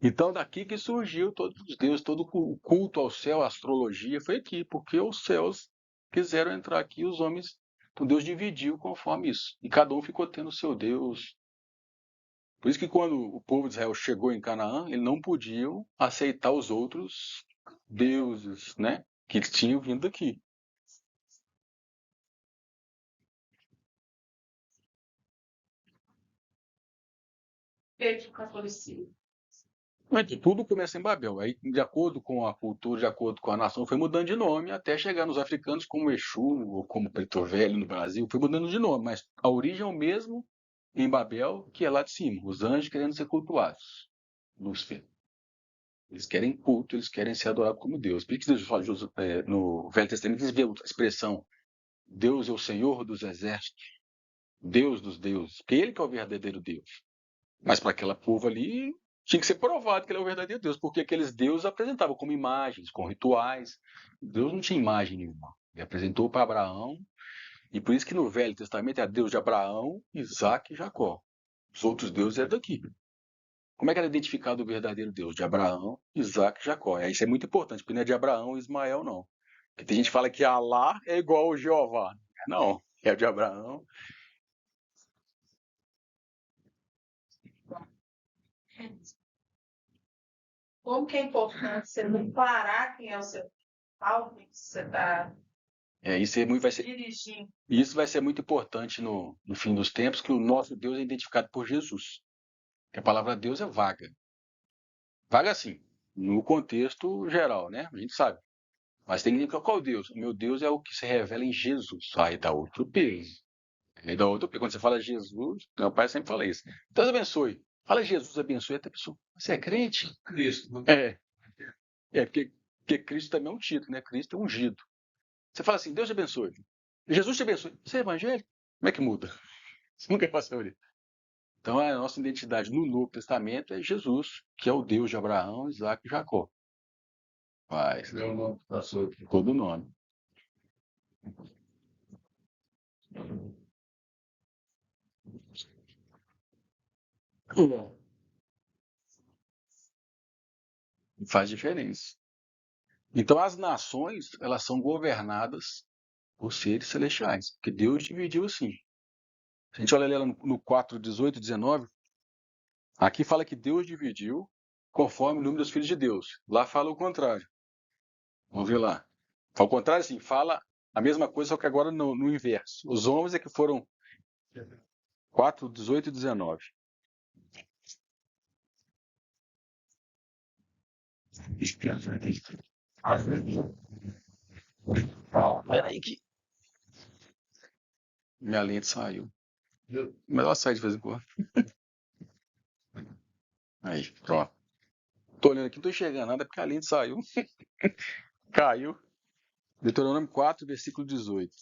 Então, daqui que surgiu todos os deuses, todo o culto ao céu, a astrologia, foi aqui, porque os céus quiseram entrar aqui, os homens, então Deus dividiu conforme isso. E cada um ficou tendo o seu Deus. Por isso que quando o povo de Israel chegou em Canaã, eles não podiam aceitar os outros deuses, né, que tinham vindo daqui. Pedro catolicismo. Mas tudo começa em Babel. Aí, de acordo com a cultura, de acordo com a nação, foi mudando de nome até chegar nos africanos como Exu ou como Preto Velho no Brasil. Foi mudando de nome, mas a origem é o mesmo em Babel, que é lá de cima. Os anjos querendo ser cultuados. Lúcifer. Eles querem culto, eles querem ser adorados como Deus. Por que no Velho Testamento eles vê a expressão Deus é o Senhor dos exércitos, Deus dos deuses, porque ele que é o verdadeiro Deus. Mas para aquela povo ali, Tinha que ser provado que ele é o verdadeiro Deus, porque aqueles deuses apresentavam como imagens, com rituais. Deus não tinha imagem nenhuma. Ele apresentou para Abraão, e por isso que no Velho Testamento é Deus de Abraão, Isaac e Jacó. Os outros deuses é daqui. Como é que era identificado o verdadeiro Deus? De Abraão, Isaac e Jacó. Isso é muito importante, porque não é de Abraão e Ismael, não. Porque tem gente que fala que Alá é igual ao Jeová. Não, é de Abraão. Como que é importante você declarar quem é o seu alvo que você está dirigindo. Isso vai ser muito importante no fim dos tempos, que o nosso Deus é identificado por Jesus. Que a palavra Deus é vaga. Vaga assim, no contexto geral, né? A gente sabe. Mas tem que identificar qual Deus. O meu Deus é o que se revela em Jesus. Aí dá outro peso. Aí dá outro peso. Quando você fala Jesus, meu pai sempre fala isso. Deus abençoe. Fala Jesus abençoe até a pessoa. Você é crente? Cristo. Né? Porque Cristo também é um título, né? Cristo é ungido. Você fala assim, Deus te abençoe. Jesus te abençoe. Você é evangélico? Como é que muda? Você nunca passou por isso. Então a nossa identidade no Novo Testamento é Jesus, que é o Deus de Abraão, Isaac e Jacó. Faz. Meu nome passou aqui. Todo nome. Faz diferença. Então as nações, elas são governadas por seres celestiais, porque Deus dividiu assim. Se a gente olha ali no 4, 18 e 19, aqui fala que Deus dividiu conforme o número dos filhos de Deus. Lá fala o contrário. Vamos ver lá. Ao contrário, assim, fala a mesma coisa, só que agora no inverso. Os homens é que foram 4, 18 e 19. Peraí que minha lente saiu. Mas ela sai de vez em quando. Aí, pronto. Tô olhando aqui, não tô enxergando nada porque a lente saiu. Caiu. Deuteronômio 4, versículo 18.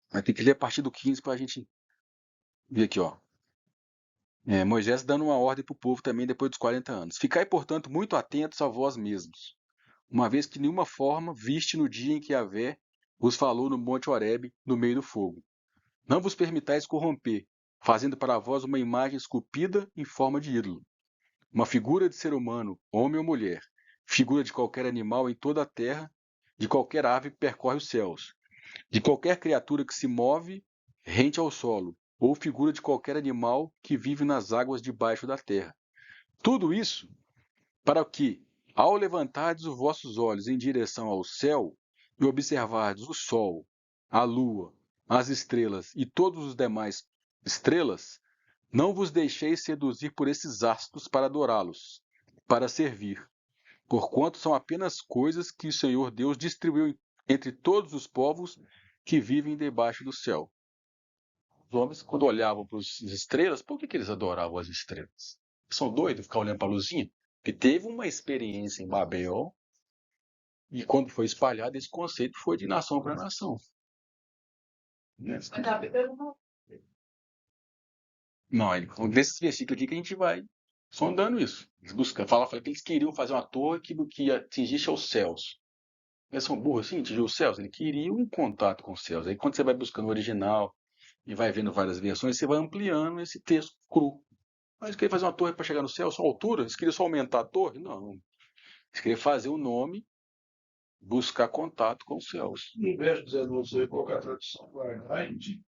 Vai ter que ler a partir do 15 para a gente ver aqui, ó. Moisés dando uma ordem para o povo também depois dos 40 anos. Ficai, portanto, muito atentos a vós mesmos, uma vez que nenhuma forma viste no dia em que Yahvé vos falou no monte Horebe, no meio do fogo. Não vos permitais corromper, fazendo para vós uma imagem esculpida em forma de ídolo, uma figura de ser humano, homem ou mulher, figura de qualquer animal em toda a terra, de qualquer ave que percorre os céus, de qualquer criatura que se move rente ao solo, ou figura de qualquer animal que vive nas águas debaixo da terra. Tudo isso para que, ao levantardes os vossos olhos em direção ao céu e observardes o sol, a lua, as estrelas e todos os demais estrelas, não vos deixeis seduzir por esses astros para adorá-los, para servir, porquanto são apenas coisas que o Senhor Deus distribuiu entre todos os povos que vivem debaixo do céu. Os homens, quando olhavam para as estrelas, por que eles adoravam as estrelas? São doidos ficar olhando para a luzinha? Porque teve uma experiência em Babel, e quando foi espalhado, esse conceito foi de nação para nação. Mas a Bíblia não. Não, nesse versículo aqui que a gente vai sondando isso. Fala que eles queriam fazer uma torre que atingisse aos céus. Eles são burros assim, atingir os céus? Eles queriam um contato com os céus. Aí quando você vai buscando o original e vai vendo várias versões, você vai ampliando esse texto cru. Mas eles queriam fazer uma torre para chegar no céu, só altura? Eles queriam só aumentar a torre? Não. Eles queriam fazer o nome, buscar contato com os céus. No verso 19, você colocar a tradução Guardai-te.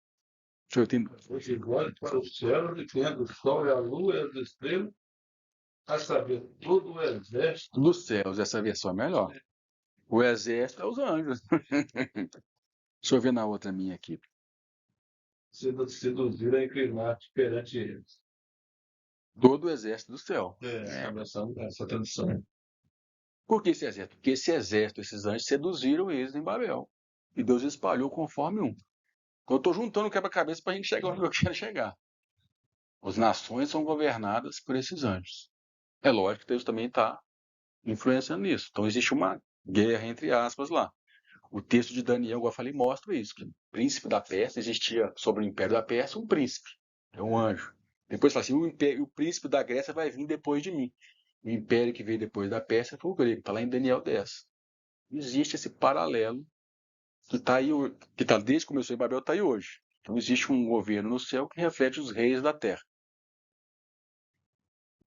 Você guarda para o céu, e tendo o sol e a lua e as estrelas, a saber, todo o exército dos céus, essa versão é melhor. O exército é os anjos. Deixa eu ver na outra minha aqui. seduzir a inclinar-te perante eles. Todo o exército do céu. Essa tradução. Por que esse exército? Porque esse exército, esses anjos, seduziram eles em Babel. E Deus espalhou conforme um. Então eu estou juntando o quebra-cabeça para a gente chegar onde eu quero chegar. As nações são governadas por esses anjos. É lógico que Deus também está influenciando nisso. Então existe uma guerra, entre aspas, lá. O texto de Daniel, igual eu falei, mostra isso, que o príncipe da Pérsia, existia sobre o império da Pérsia um príncipe, é um anjo. Depois fala assim, o príncipe da Grécia vai vir depois de mim. O império que veio depois da Pérsia foi o grego, está lá em Daniel 10. Existe esse paralelo que está aí, que está desde que começou em Babel, está aí hoje. Então existe um governo no céu que reflete os reis da terra.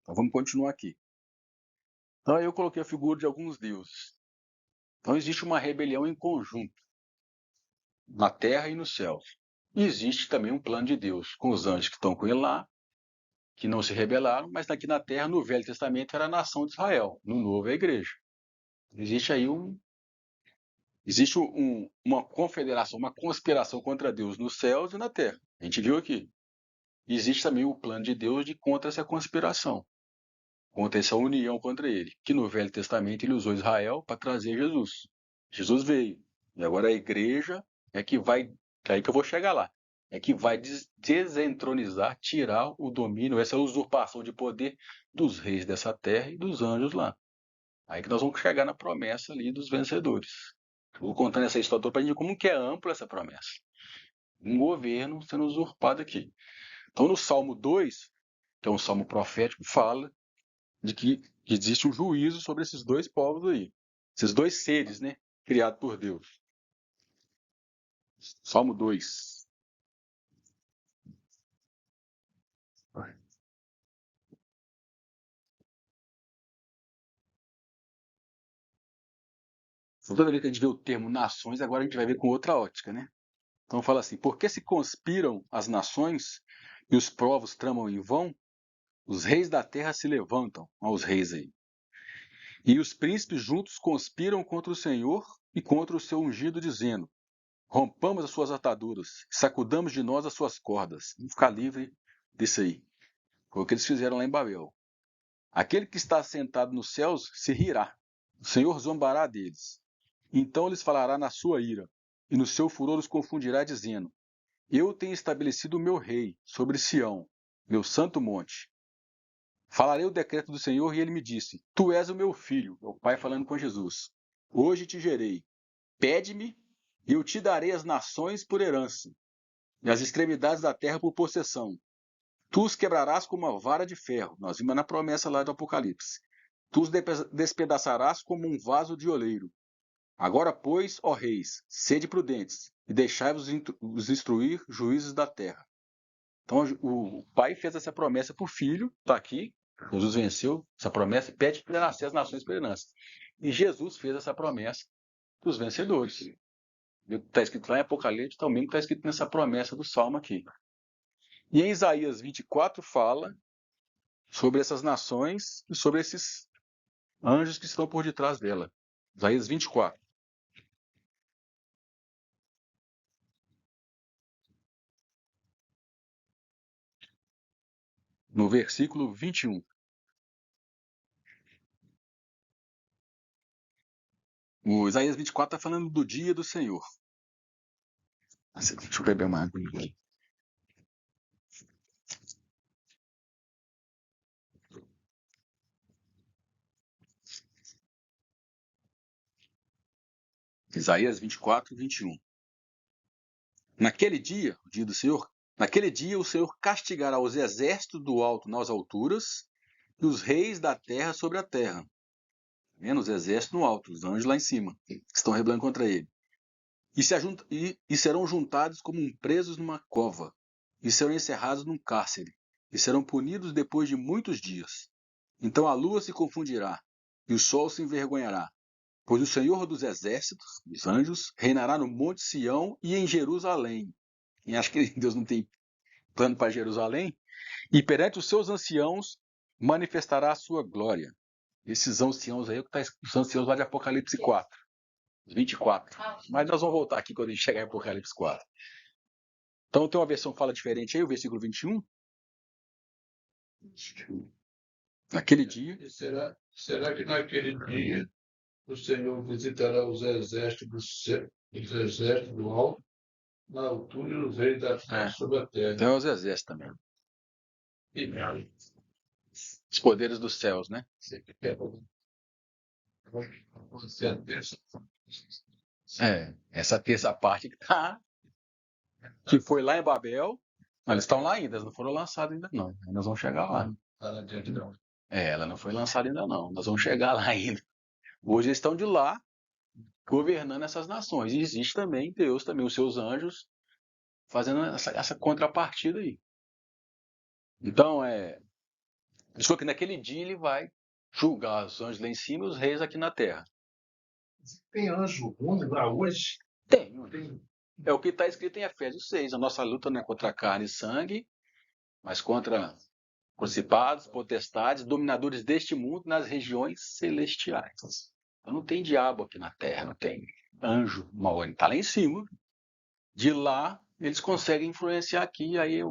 Então vamos continuar aqui. Então aí eu coloquei a figura de alguns deuses. Então existe uma rebelião em conjunto, na terra e nos céus. E existe também um plano de Deus, com os anjos que estão com ele lá, que não se rebelaram, mas aqui na terra, no Velho Testamento, era a nação de Israel, no Novo é a igreja. Existe aí uma confederação, uma conspiração contra Deus nos céus e na terra. A gente viu aqui. Existe também o plano de Deus de contra essa conspiração, contra essa união contra ele, que no Velho Testamento ele usou Israel para trazer Jesus. Jesus veio. E agora a igreja é que vai, é aí que eu vou chegar lá, é que vai desentronizar, tirar o domínio, essa usurpação de poder dos reis dessa terra e dos anjos lá. Aí que nós vamos chegar na promessa ali dos vencedores. Vou contando essa história para a gente como que é ampla essa promessa. Um governo sendo usurpado aqui. Então no Salmo 2, que é um salmo profético, fala de que existe um juízo sobre esses dois povos aí. Esses dois seres, né? Criados por Deus. Salmo 2. Toda vez que a gente vê o termo nações, agora a gente vai ver com outra ótica, né? Então fala assim, por que se conspiram as nações e os povos tramam em vão? Os reis da terra se levantam, aos reis aí. E os príncipes juntos conspiram contra o Senhor e contra o seu ungido, dizendo, rompamos as suas ataduras, sacudamos de nós as suas cordas. Vamos ficar livre disso aí. Foi o que eles fizeram lá em Babel. Aquele que está sentado nos céus se rirá. O Senhor zombará deles. Então lhes falará na sua ira, e no seu furor os confundirá, dizendo, eu tenho estabelecido o meu rei sobre Sião, meu santo monte. Falarei o decreto do Senhor, e ele me disse, tu és o meu filho, meu pai falando com Jesus. Hoje te gerei. Pede-me, e eu te darei as nações por herança, e as extremidades da terra por possessão. Tu os quebrarás como uma vara de ferro. Nós vimos na promessa lá do Apocalipse. Tu os despedaçarás como um vaso de oleiro. Agora, pois, ó reis, sede prudentes, e deixai-vos instruir juízes da terra. Então, o pai fez essa promessa para o filho, está aqui, Jesus venceu essa promessa e pede para nascer as nações por herança. E Jesus fez essa promessa para os vencedores. Está escrito lá em Apocalipse, também está escrito nessa promessa do Salmo aqui. E em Isaías 24 fala sobre essas nações e sobre esses anjos que estão por detrás dela. Isaías 24. No versículo 21. O Isaías 24 está falando do dia do Senhor. Deixa eu beber uma água. Isaías 24, 21. Naquele dia, o dia do Senhor, naquele dia o Senhor castigará os exércitos do alto nas alturas e os reis da terra sobre a terra. Vendo os exércitos no alto, os anjos lá em cima, que estão rebelando contra ele. E serão juntados como presos numa cova, e serão encerrados num cárcere, e serão punidos depois de muitos dias. Então a lua se confundirá, e o sol se envergonhará, pois o Senhor dos exércitos, os anjos, reinará no Monte Sião e em Jerusalém. E acho que Deus não tem plano para Jerusalém? E perante os seus anciãos manifestará a sua glória. Esses anciãos aí, os anciãos lá de Apocalipse 4. 24. Mas nós vamos voltar aqui quando a gente chegar em Apocalipse 4. Então tem uma versão que fala diferente aí, o versículo 21. Naquele dia. Será que naquele dia o Senhor visitará os exércitos do céu, os exércitos do alto, na altura e os reis da terra sobre a terra? Então é os exércitos também. Os poderes dos céus, né? Essa terça parte que foi lá em Babel, eles estão lá ainda, eles não foram lançados ainda não. Nós vamos chegar lá. Ela não foi lançada ainda não, nós vamos chegar lá ainda. Hoje eles estão de lá, governando essas nações. E existe também Deus, também os seus anjos, fazendo essa contrapartida aí. Então, diz que naquele dia ele vai julgar os anjos lá em cima e os reis aqui na terra. Tem anjo ruim lá hoje? Tem. É o que está escrito em Efésios 6. A nossa luta não é contra carne e sangue, mas contra principados, potestades, dominadores deste mundo nas regiões celestiais. Então não tem diabo aqui na terra, não tem anjo mau, ele está lá em cima. De lá, eles conseguem influenciar aqui, aí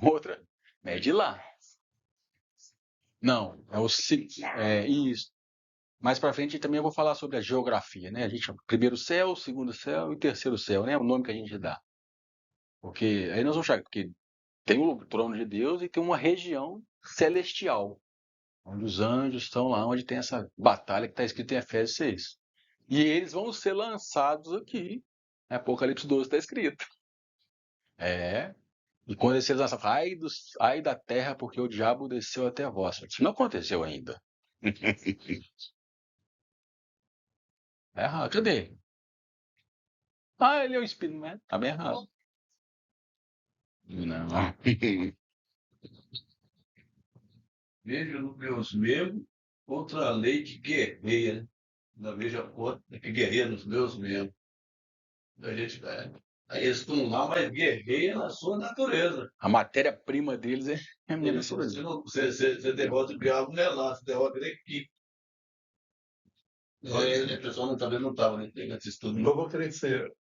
outra. É de lá. Não, isso. Mais para frente também eu vou falar sobre a geografia, né? A gente primeiro céu, segundo céu e terceiro céu, né? O nome que a gente dá. Porque aí nós vamos chegar, porque tem o trono de Deus e tem uma região celestial, onde os anjos estão lá, onde tem essa batalha que está escrita em Efésios 6. E eles vão ser lançados aqui. Apocalipse 12 está escrito. E quando eles lançam, ai da terra, porque o diabo desceu até vós. Isso não aconteceu ainda. É errado. Cadê? Ele é o espírito, né? Tá bem errado. Não. Vejo nos meus membros outra lei que guerreia, né? Ainda vejo a outra que guerreia nos meus membros. A gente, aí eles estão lá, mas guerreia na sua natureza. A matéria-prima deles é a minha Você, natureza. você derrota o diabo, não é lá, você derrota ele aqui. A pessoa também não estava entendendo esse estudo. Eu vou querer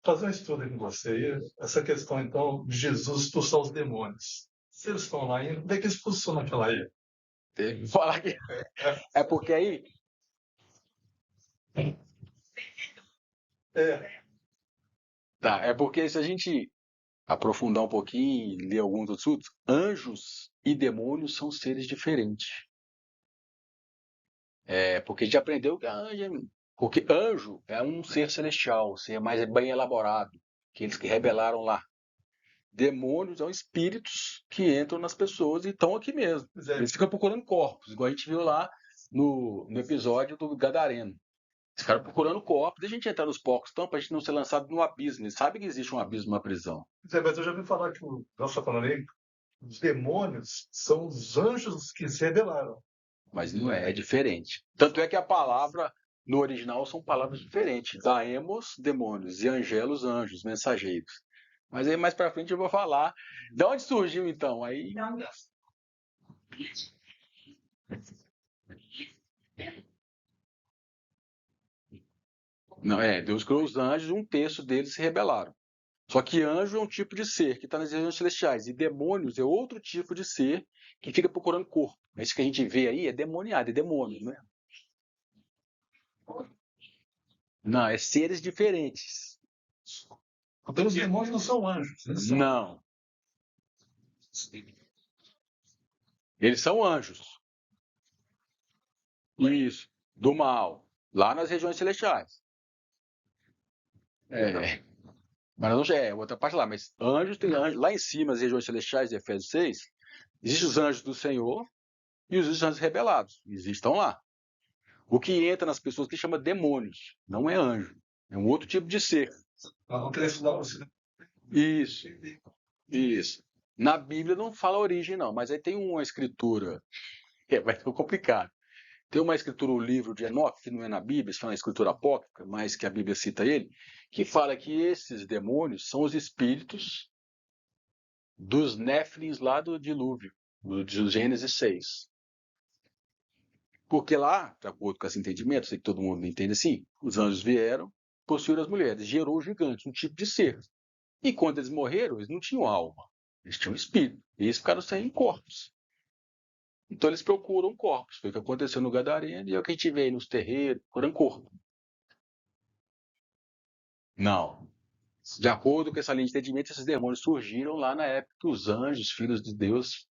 fazer um estudo com você aí, essa questão, então, de Jesus expulsar os demônios. Se eles estão lá ainda, como é que expulsou naquela ilha? Tem que falar que é porque aí é porque se a gente aprofundar um pouquinho e ler alguns outros estudos, anjos e demônios são seres diferentes. Porque a gente aprendeu que porque anjo é um ser celestial, um ser mais bem elaborado, aqueles que rebelaram lá. Demônios são espíritos que entram nas pessoas e estão aqui mesmo. Eles ficam procurando corpos, igual a gente viu lá no episódio do Gadareno. Eles ficaram procurando corpos. Deixa a gente entrar nos porcos, então, para a gente não ser lançado no abismo. Eles sabem que existe um abismo numa prisão. Mas eu já ouvi falar que nós está falando aí, os demônios são os anjos que se rebelaram. Mas não é diferente. Tanto é que a palavra, no original, são palavras diferentes. Daemos, demônios, e angelos, anjos, mensageiros. Mas aí mais para frente eu vou falar. De onde surgiu então? Aí. Não, Deus criou os anjos e um terço deles se rebelaram. Só que anjo é um tipo de ser que está nas regiões celestiais. E demônios é outro tipo de ser que fica procurando corpo. Esse que a gente vê aí é demoniado, é demônio, não é? Não, é seres diferentes. Então os demônios não são anjos. Não. Eles são anjos. Isso. Do mal. Lá nas regiões celestiais. Mas não outra parte lá. Mas anjos tem anjos. Lá em cima, as regiões celestiais de Efésios 6, existem os anjos do Senhor e os anjos rebelados. Estão lá. O que entra nas pessoas que chama demônios. Não é anjo. É um outro tipo de ser. Isso. Isso. Na Bíblia não fala origem, não. Mas aí tem uma escritura. Vai ser complicado. Tem uma escritura, o livro de Enoque, que não é na Bíblia, isso é uma escritura apócrifa, mas que a Bíblia cita ele, que fala que esses demônios são os espíritos dos Néfilins lá do dilúvio, do Gênesis 6. Porque lá, de acordo com esse entendimento, sei que todo mundo entende assim, os anjos vieram, possuíram as mulheres, gerou gigantes, um tipo de ser. E quando eles morreram, eles não tinham alma, eles tinham espírito, e eles ficaram sem corpos. Então eles procuram corpos. Foi o que aconteceu no Gadareno e é o que a gente vê aí nos terreiros, procurando corpo. Não. De acordo com essa linha de entendimento, esses demônios surgiram lá na época que os anjos, filhos de Deus,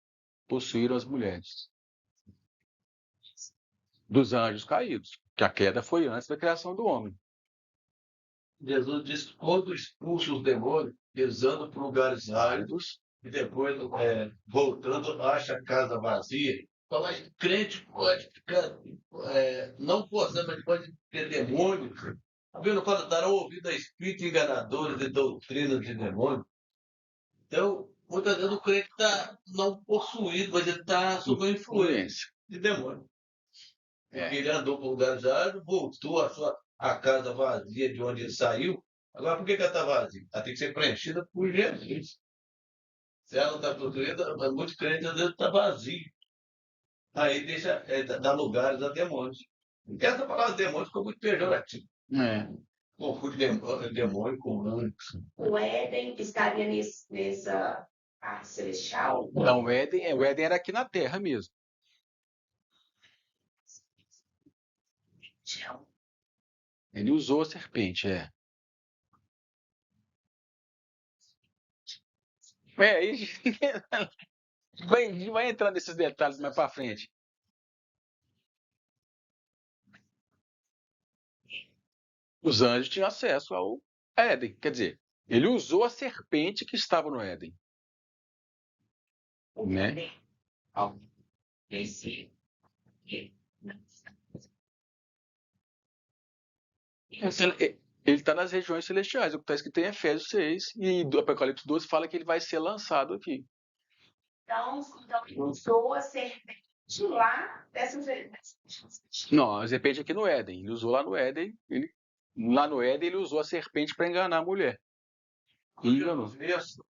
possuíram as mulheres. Dos anjos caídos. Que a queda foi antes da criação do homem. Jesus disse que quando expulsa os demônios, eles andam por lugares áridos e depois, voltando, acha a casa vazia. Falar que crente pode ficar, não forçando, mas pode ter demônios. A Bíblia fala, dará ouvido a espíritos enganadores e doutrinas de demônios. Então, muitas vezes o crente está não possuído, mas ele está sob a influência de demônio. Porque ele andou por lugares áridos, voltou a casa vazia de onde ele saiu. Agora, por que ela está vazia? Ela tem que ser preenchida por Jesus. Se ela não está possuída, mas muitos crentes às vezes está vazio. Aí deixa, dá lugares a demônios. Porque essa palavra demônio ficou muito pejorativa. Confunde demônio com anjos. O Éden estaria nessa parte celestial? Não, o Éden era aqui na Terra mesmo. Ele usou a serpente, aí vai entrar nesses detalhes mais para frente. Os anjos tinham acesso ao Éden. Quer dizer, ele usou a serpente que estava no Éden. Né? Ele está nas regiões celestiais, o que está escrito em Efésios 6, e do Apocalipse 12 fala que ele vai ser lançado aqui. Então ele usou a serpente lá dessa vez. Não, a serpente aqui no Éden. Ele usou lá no Éden. Lá no Éden ele usou a serpente para enganar a mulher. Enganou.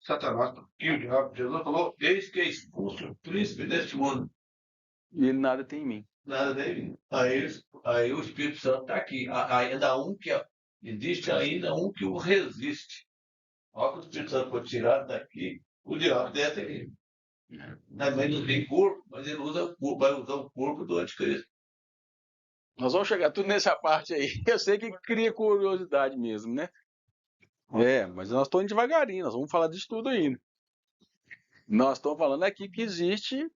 Satanás, e o diabo, Jesus falou, eis que é expulso o príncipe deste mundo. E ele nada tem em mim. Nada dele. Aí o Espírito Santo está aqui. Existe ainda um que o resiste. Olha que o Espírito Santo foi tirado daqui, o diabo desce aqui. Mas não tem corpo, mas ele vai usar o corpo do anticristo. Nós vamos chegar tudo nessa parte aí. Eu sei que cria curiosidade mesmo, né? Mas nós estamos devagarinho, nós vamos falar disso tudo ainda. Nós estamos falando aqui que existe.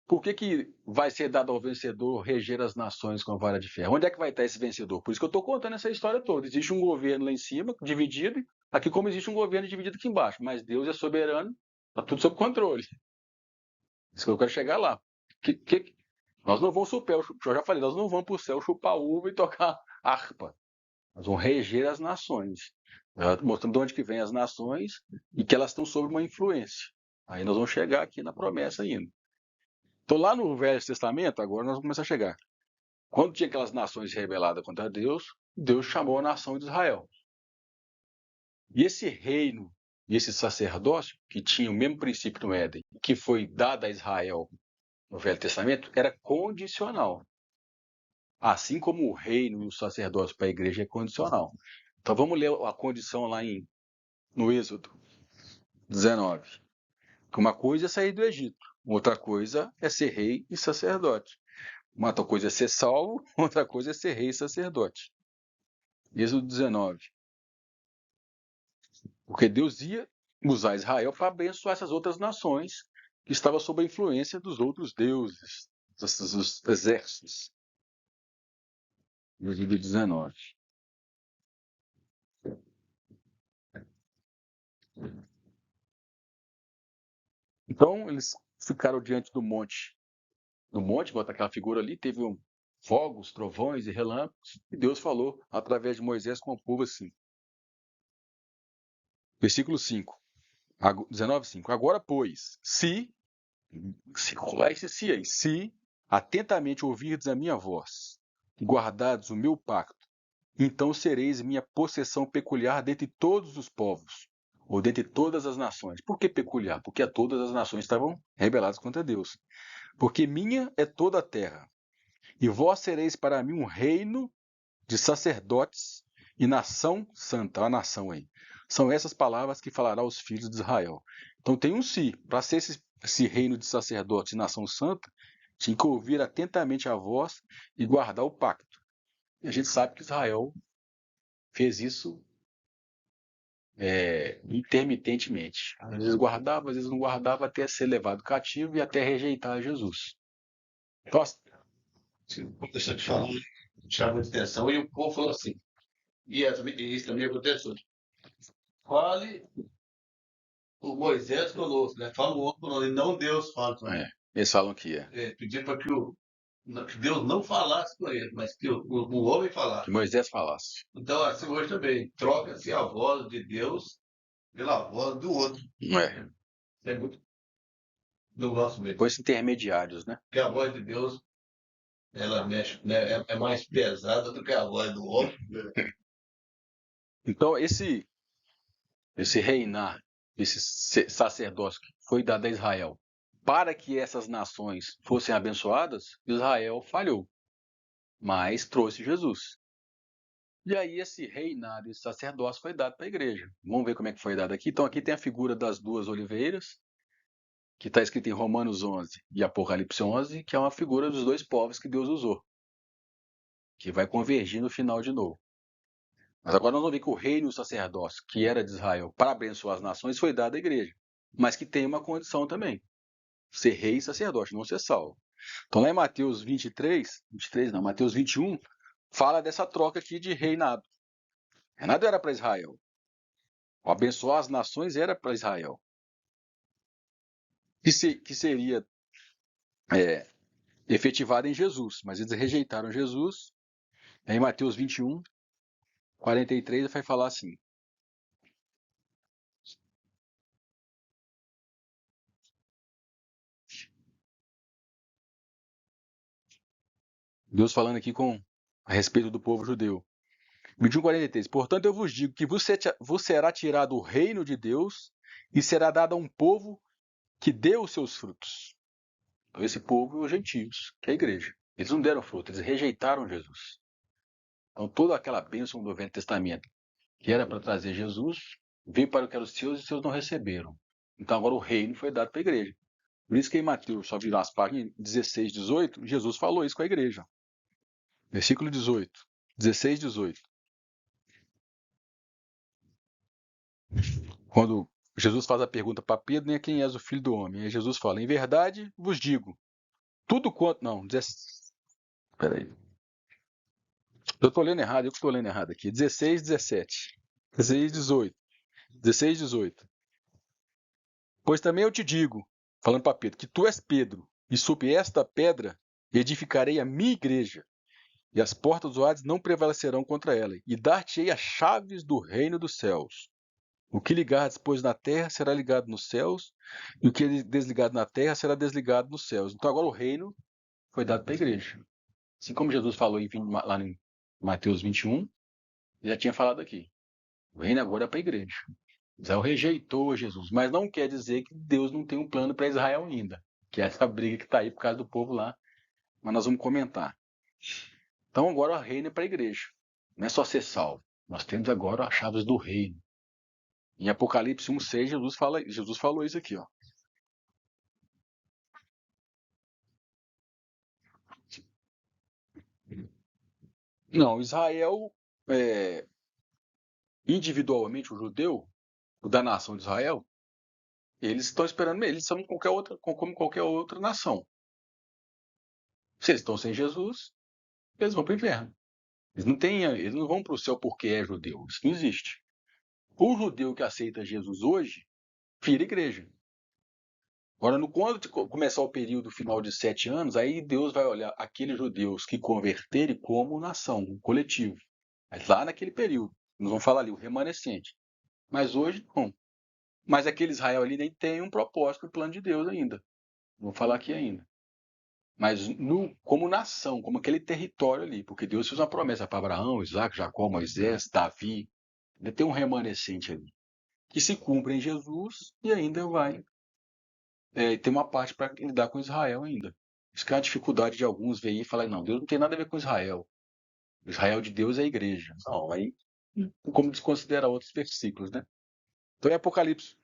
Por que vai ser dado ao vencedor reger as nações com a vara de ferro? Onde é que vai estar esse vencedor? Por isso que eu estou contando essa história toda. Existe um governo lá em cima, dividido, aqui como existe um governo dividido aqui embaixo. Mas Deus é soberano, está tudo sob controle. Isso que eu quero chegar lá. Nós não vamos super, eu já falei, nós não vamos para o céu chupar uva e tocar harpa. Nós vamos reger as nações. Mostrando de onde que vem as nações e que elas estão sob uma influência. Aí nós vamos chegar aqui na promessa ainda. Então, lá no Velho Testamento, agora nós vamos começar a chegar. Quando tinha aquelas nações rebeladas contra Deus, Deus chamou a nação de Israel. E esse reino, e esse sacerdócio, que tinha o mesmo princípio no Éden, que foi dado a Israel no Velho Testamento, era condicional. Assim como o reino e o sacerdócio para a igreja é condicional. Então, vamos ler a condição lá no Êxodo 19. Que uma coisa é sair do Egito. Outra coisa é ser rei e sacerdote. Uma outra coisa é ser salvo, outra coisa é ser rei e sacerdote. Êxodo 19. Porque Deus ia usar Israel para abençoar essas outras nações que estavam sob a influência dos outros deuses, dos exércitos. Êxodo 19. Então, eles ficaram diante do monte. No monte, bota aquela figura ali, teve fogos, trovões e relâmpagos, e Deus falou através de Moisés com o povo assim. Versículo 5, 19:5. Agora, pois, se atentamente ouvirdes a minha voz, guardardes o meu pacto, então sereis minha possessão peculiar dentre todos os povos, ou dentre todas as nações. Por que peculiar? Porque todas as nações estavam rebeladas contra Deus. Porque minha é toda a terra, e vós sereis para mim um reino de sacerdotes e nação santa. A nação aí. São essas palavras que falará aos filhos de Israel. Então tem um si. Para ser esse reino de sacerdotes e nação santa, tinha que ouvir atentamente a voz e guardar o pacto. E a gente sabe que Israel fez isso intermitentemente. Às vezes guardava, às vezes não guardava, até ser levado cativo e até rejeitar Jesus. Vou deixar de falar, chamou a atenção, e o povo falou assim, E isso também aconteceu. Fale o Moisés conosco, né? Fala o outro conosco, e não Deus fala com ele. Eles falam que é. Pedir para que Deus não falasse com ele, mas que o homem falasse. Que Moisés falasse. Então, assim, hoje também, troca-se a voz de Deus pela voz do outro. É. É muito do nosso meio. Depois intermediários, né? Porque a voz de Deus, ela mexe, né? É mais pesada do que a voz do homem. Então, esse reinar, esse sacerdócio que foi dado a Israel, para que essas nações fossem abençoadas, Israel falhou, mas trouxe Jesus. E aí esse reinado, esse sacerdócio foi dado para a igreja. Vamos ver como é que foi dado aqui. Então aqui tem a figura das duas oliveiras, que está escrito em Romanos 11 e Apocalipse 11, que é uma figura dos dois povos que Deus usou, que vai convergir no final de novo. Mas agora nós vamos ver que o reino e o sacerdócio, que era de Israel para abençoar as nações, foi dado à igreja, mas que tem uma condição também: ser rei e sacerdote, não ser salvo. Então lá em Mateus 23 não, Mateus 21, fala dessa troca aqui de reinado. Reinado era para Israel. O abençoar as nações era para Israel. Que seria efetivado em Jesus. Mas eles rejeitaram Jesus. Em Mateus 21, 43, vai falar assim: Deus falando aqui a respeito do povo judeu. 21, 43. Portanto, eu vos digo que vos será tirado o reino de Deus e será dado a um povo que dê os seus frutos. Então, esse povo é os gentios, que é a igreja. Eles não deram fruto, eles rejeitaram Jesus. Então, toda aquela bênção do Velho Testamento, que era para trazer Jesus, veio para o que eram os seus e os seus não receberam. Então, agora o reino foi dado para a igreja. Por isso que em Mateus, só virar as páginas 16, 18, Jesus falou isso com a igreja. Versículo 18. 16, 18. Quando Jesus faz a pergunta para Pedro, nem a quem és o filho do homem. Aí Jesus fala: em verdade vos digo, tudo quanto. Não, peraí. Eu estou lendo errado, eu que estou lendo errado aqui. 16, 17. 16, 18. 16, 18. Pois também eu te digo, falando para Pedro, que tu és Pedro, e sobre esta pedra edificarei a minha igreja, e as portas do Hades não prevalecerão contra ela, e dar-te-ei as chaves do reino dos céus. O que ligares, pois, na terra será ligado nos céus, e o que é desligado na terra será desligado nos céus. Então agora o reino foi dado para a igreja. Assim como Jesus falou lá em Mateus 21, ele já tinha falado aqui. O reino agora é para a igreja. Israel rejeitou Jesus, mas não quer dizer que Deus não tem um plano para Israel ainda, que é essa briga que está aí por causa do povo lá, mas nós vamos comentar. Então agora o reino é para a igreja, não é só ser salvo, nós temos agora as chaves do reino. Em Apocalipse 1,6, Jesus falou isso aqui, ó. Não, Israel, individualmente, o judeu, o da nação de Israel, eles estão esperando, eles são como qualquer outra nação. Se eles estão sem Jesus, eles vão para o inferno. Eles não vão para o céu porque é judeu. Isso não existe. O judeu que aceita Jesus hoje, vira igreja. Agora, quando começar o período final de 7 anos, aí Deus vai olhar aqueles judeus que converterem como nação, um coletivo. Mas lá naquele período, nós vamos falar ali, o remanescente. Mas hoje, não. Mas aquele Israel ali nem tem um propósito, um plano de Deus ainda. Vou falar aqui ainda. Mas como nação, como aquele território ali, porque Deus fez uma promessa para Abraão, Isaac, Jacó, Moisés, Davi. Ainda tem um remanescente ali, que se cumpre em Jesus e ainda vai ter uma parte para lidar com Israel ainda. Isso que é a dificuldade de alguns ver e falar: não, Deus não tem nada a ver com Israel. O Israel de Deus é a igreja. Não, aí como desconsiderar outros versículos, né? Então é Apocalipse.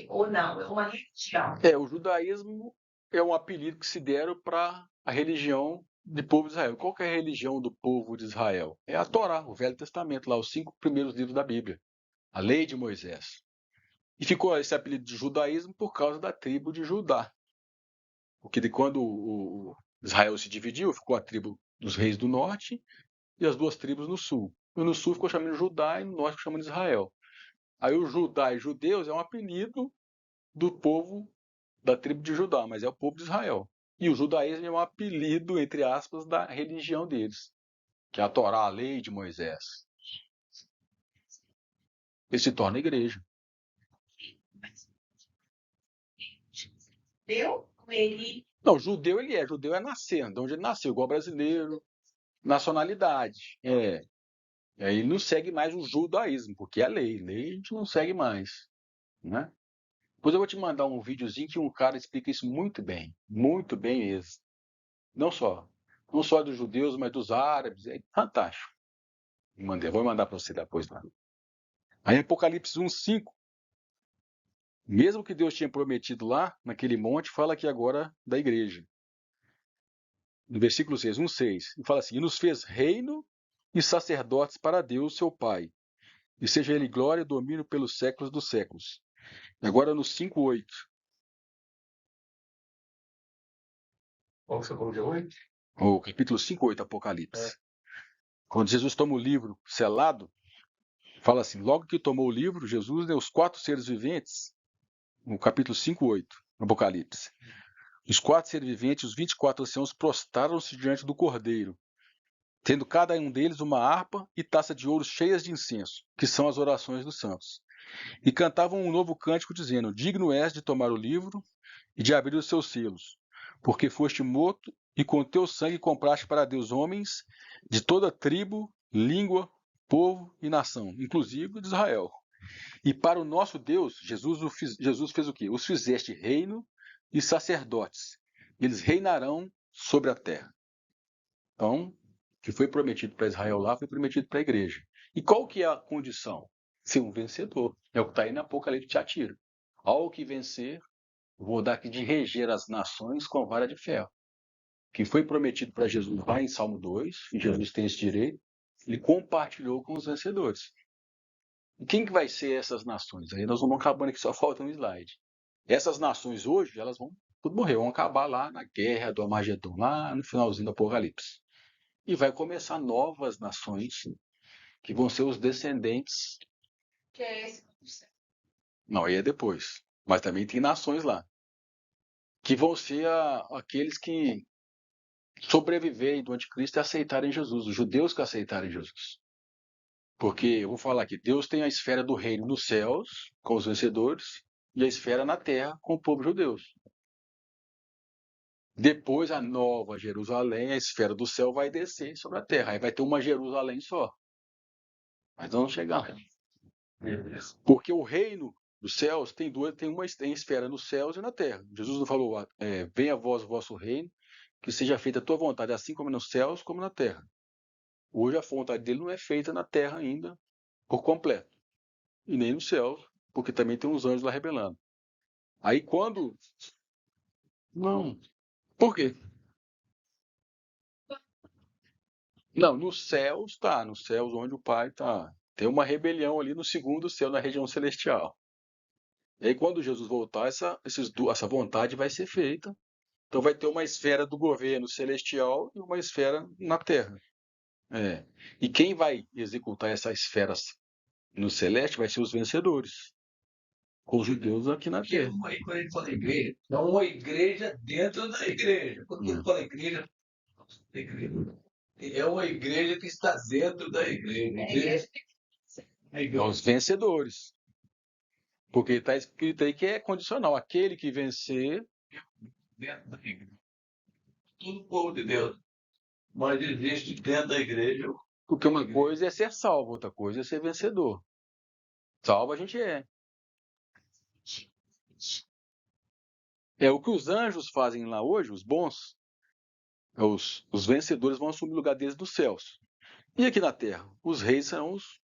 Ou não, é uma religião. O judaísmo é um apelido que se deram para a religião do povo de Israel. Qual que é a religião do povo de Israel? É a Torá, o Velho Testamento, lá, os 5 primeiros livros da Bíblia. A lei de Moisés. E ficou esse apelido de judaísmo por causa da tribo de Judá. Porque quando o Israel se dividiu, ficou a tribo dos reis do norte e as duas tribos no sul. E no sul ficou chamando de Judá e no norte ficou chamando de Israel. Aí o Judá e judeus é um apelido do povo da tribo de Judá, mas é o povo de Israel. E o judaísmo é um apelido, entre aspas, da religião deles, que é a Torá, a lei de Moisés. Ele se torna igreja. Deu? Ele Não, judeu ele é. Judeu é nascer, de onde ele nasceu, igual brasileiro. Nacionalidade. É. E aí ele não segue mais o judaísmo, porque é lei. Lei a gente não segue mais. Né? Depois eu vou te mandar um videozinho que um cara explica isso muito bem mesmo. Não só dos judeus, mas dos árabes. É fantástico. Vou mandar para você depois lá. Aí Apocalipse 1:5. Mesmo que Deus tinha prometido lá, naquele monte, fala aqui agora da igreja. No versículo 6, 1:6, e fala assim: E nos fez reino e sacerdotes para Deus, seu Pai, e seja ele glória e domínio pelos séculos dos séculos. E agora no 5:8. Qual que você falou de hoje? O capítulo 5:8, Apocalipse. Quando Jesus toma o livro selado, fala assim: Logo que tomou o livro, Jesus deu os 4 seres viventes, no capítulo 5:8, Apocalipse. Os 4 seres viventes, os 24 anciãos, prostraram-se diante do Cordeiro, tendo cada um deles uma harpa e taça de ouro cheias de incenso, que são as orações dos santos. E cantavam um novo cântico, dizendo: Digno és de tomar o livro e de abrir os seus selos, porque foste morto e com teu sangue compraste para Deus homens de toda tribo, língua, povo e nação, inclusive de Israel. E para o nosso Deus, Jesus fez o quê? Os fizeste reino e sacerdotes. Eles reinarão sobre a terra. Então, o que foi prometido para Israel lá foi prometido para a igreja. E qual que é a condição? Ser um vencedor. É o que está aí no Apocalipse de Atira. Ao que vencer, vou dar aqui de reger as nações com vara de ferro. Que foi prometido para Jesus lá em Salmo 2, e Jesus tem esse direito, ele compartilhou com os vencedores. E quem que vai ser essas nações? Aí nós vamos acabando aqui, só falta um slide. Essas nações hoje, elas vão tudo morrer, vão acabar lá na guerra do Armagedon, lá no finalzinho do Apocalipse. E vai começar novas nações, que vão ser os descendentes. que é esse. Não, aí é depois. Mas também tem nações lá. Que vão ser aqueles que sobreviverem do anticristo e aceitarem Jesus, os judeus que aceitarem Jesus. Porque eu vou falar aqui, Deus tem a esfera do reino nos céus, com os vencedores, e a esfera na terra, com o povo judeu. Depois a nova Jerusalém, a esfera do céu vai descer sobre a terra. Aí vai ter uma Jerusalém só. Mas vamos chegar lá. Porque o reino dos céus tem tem esfera nos céus e na terra. Jesus não falou, venha a vós o vosso reino, que seja feita a tua vontade, assim como nos céus, como na terra. Hoje a vontade dele não é feita na terra ainda, por completo. E nem nos céus, porque também tem uns anjos lá rebelando. Aí quando... Não. Por quê? Não, nos céus tá. Nos céus onde o Pai está. Tem uma rebelião ali no segundo céu, na região celestial. E aí quando Jesus voltar, essa vontade vai ser feita. Então vai ter uma esfera do governo celestial e uma esfera na terra. É. E quem vai executar essas esferas no celeste vai ser os vencedores. Com os judeus aqui na Porque terra. quando ele fala igreja, é uma igreja dentro da igreja. Quando ele fala igreja, é uma igreja que está dentro da igreja. É os vencedores. Porque está escrito aí que é condicional. Aquele que vencer. Dentro da igreja. Tudo povo de Deus. Mas existe dentro da igreja. Porque uma coisa é ser salvo, outra coisa é ser vencedor. Salvo a gente é. É o que os anjos fazem lá hoje, os bons. Os vencedores vão assumir o lugar deles nos céus. E aqui na terra? Os reis serão os.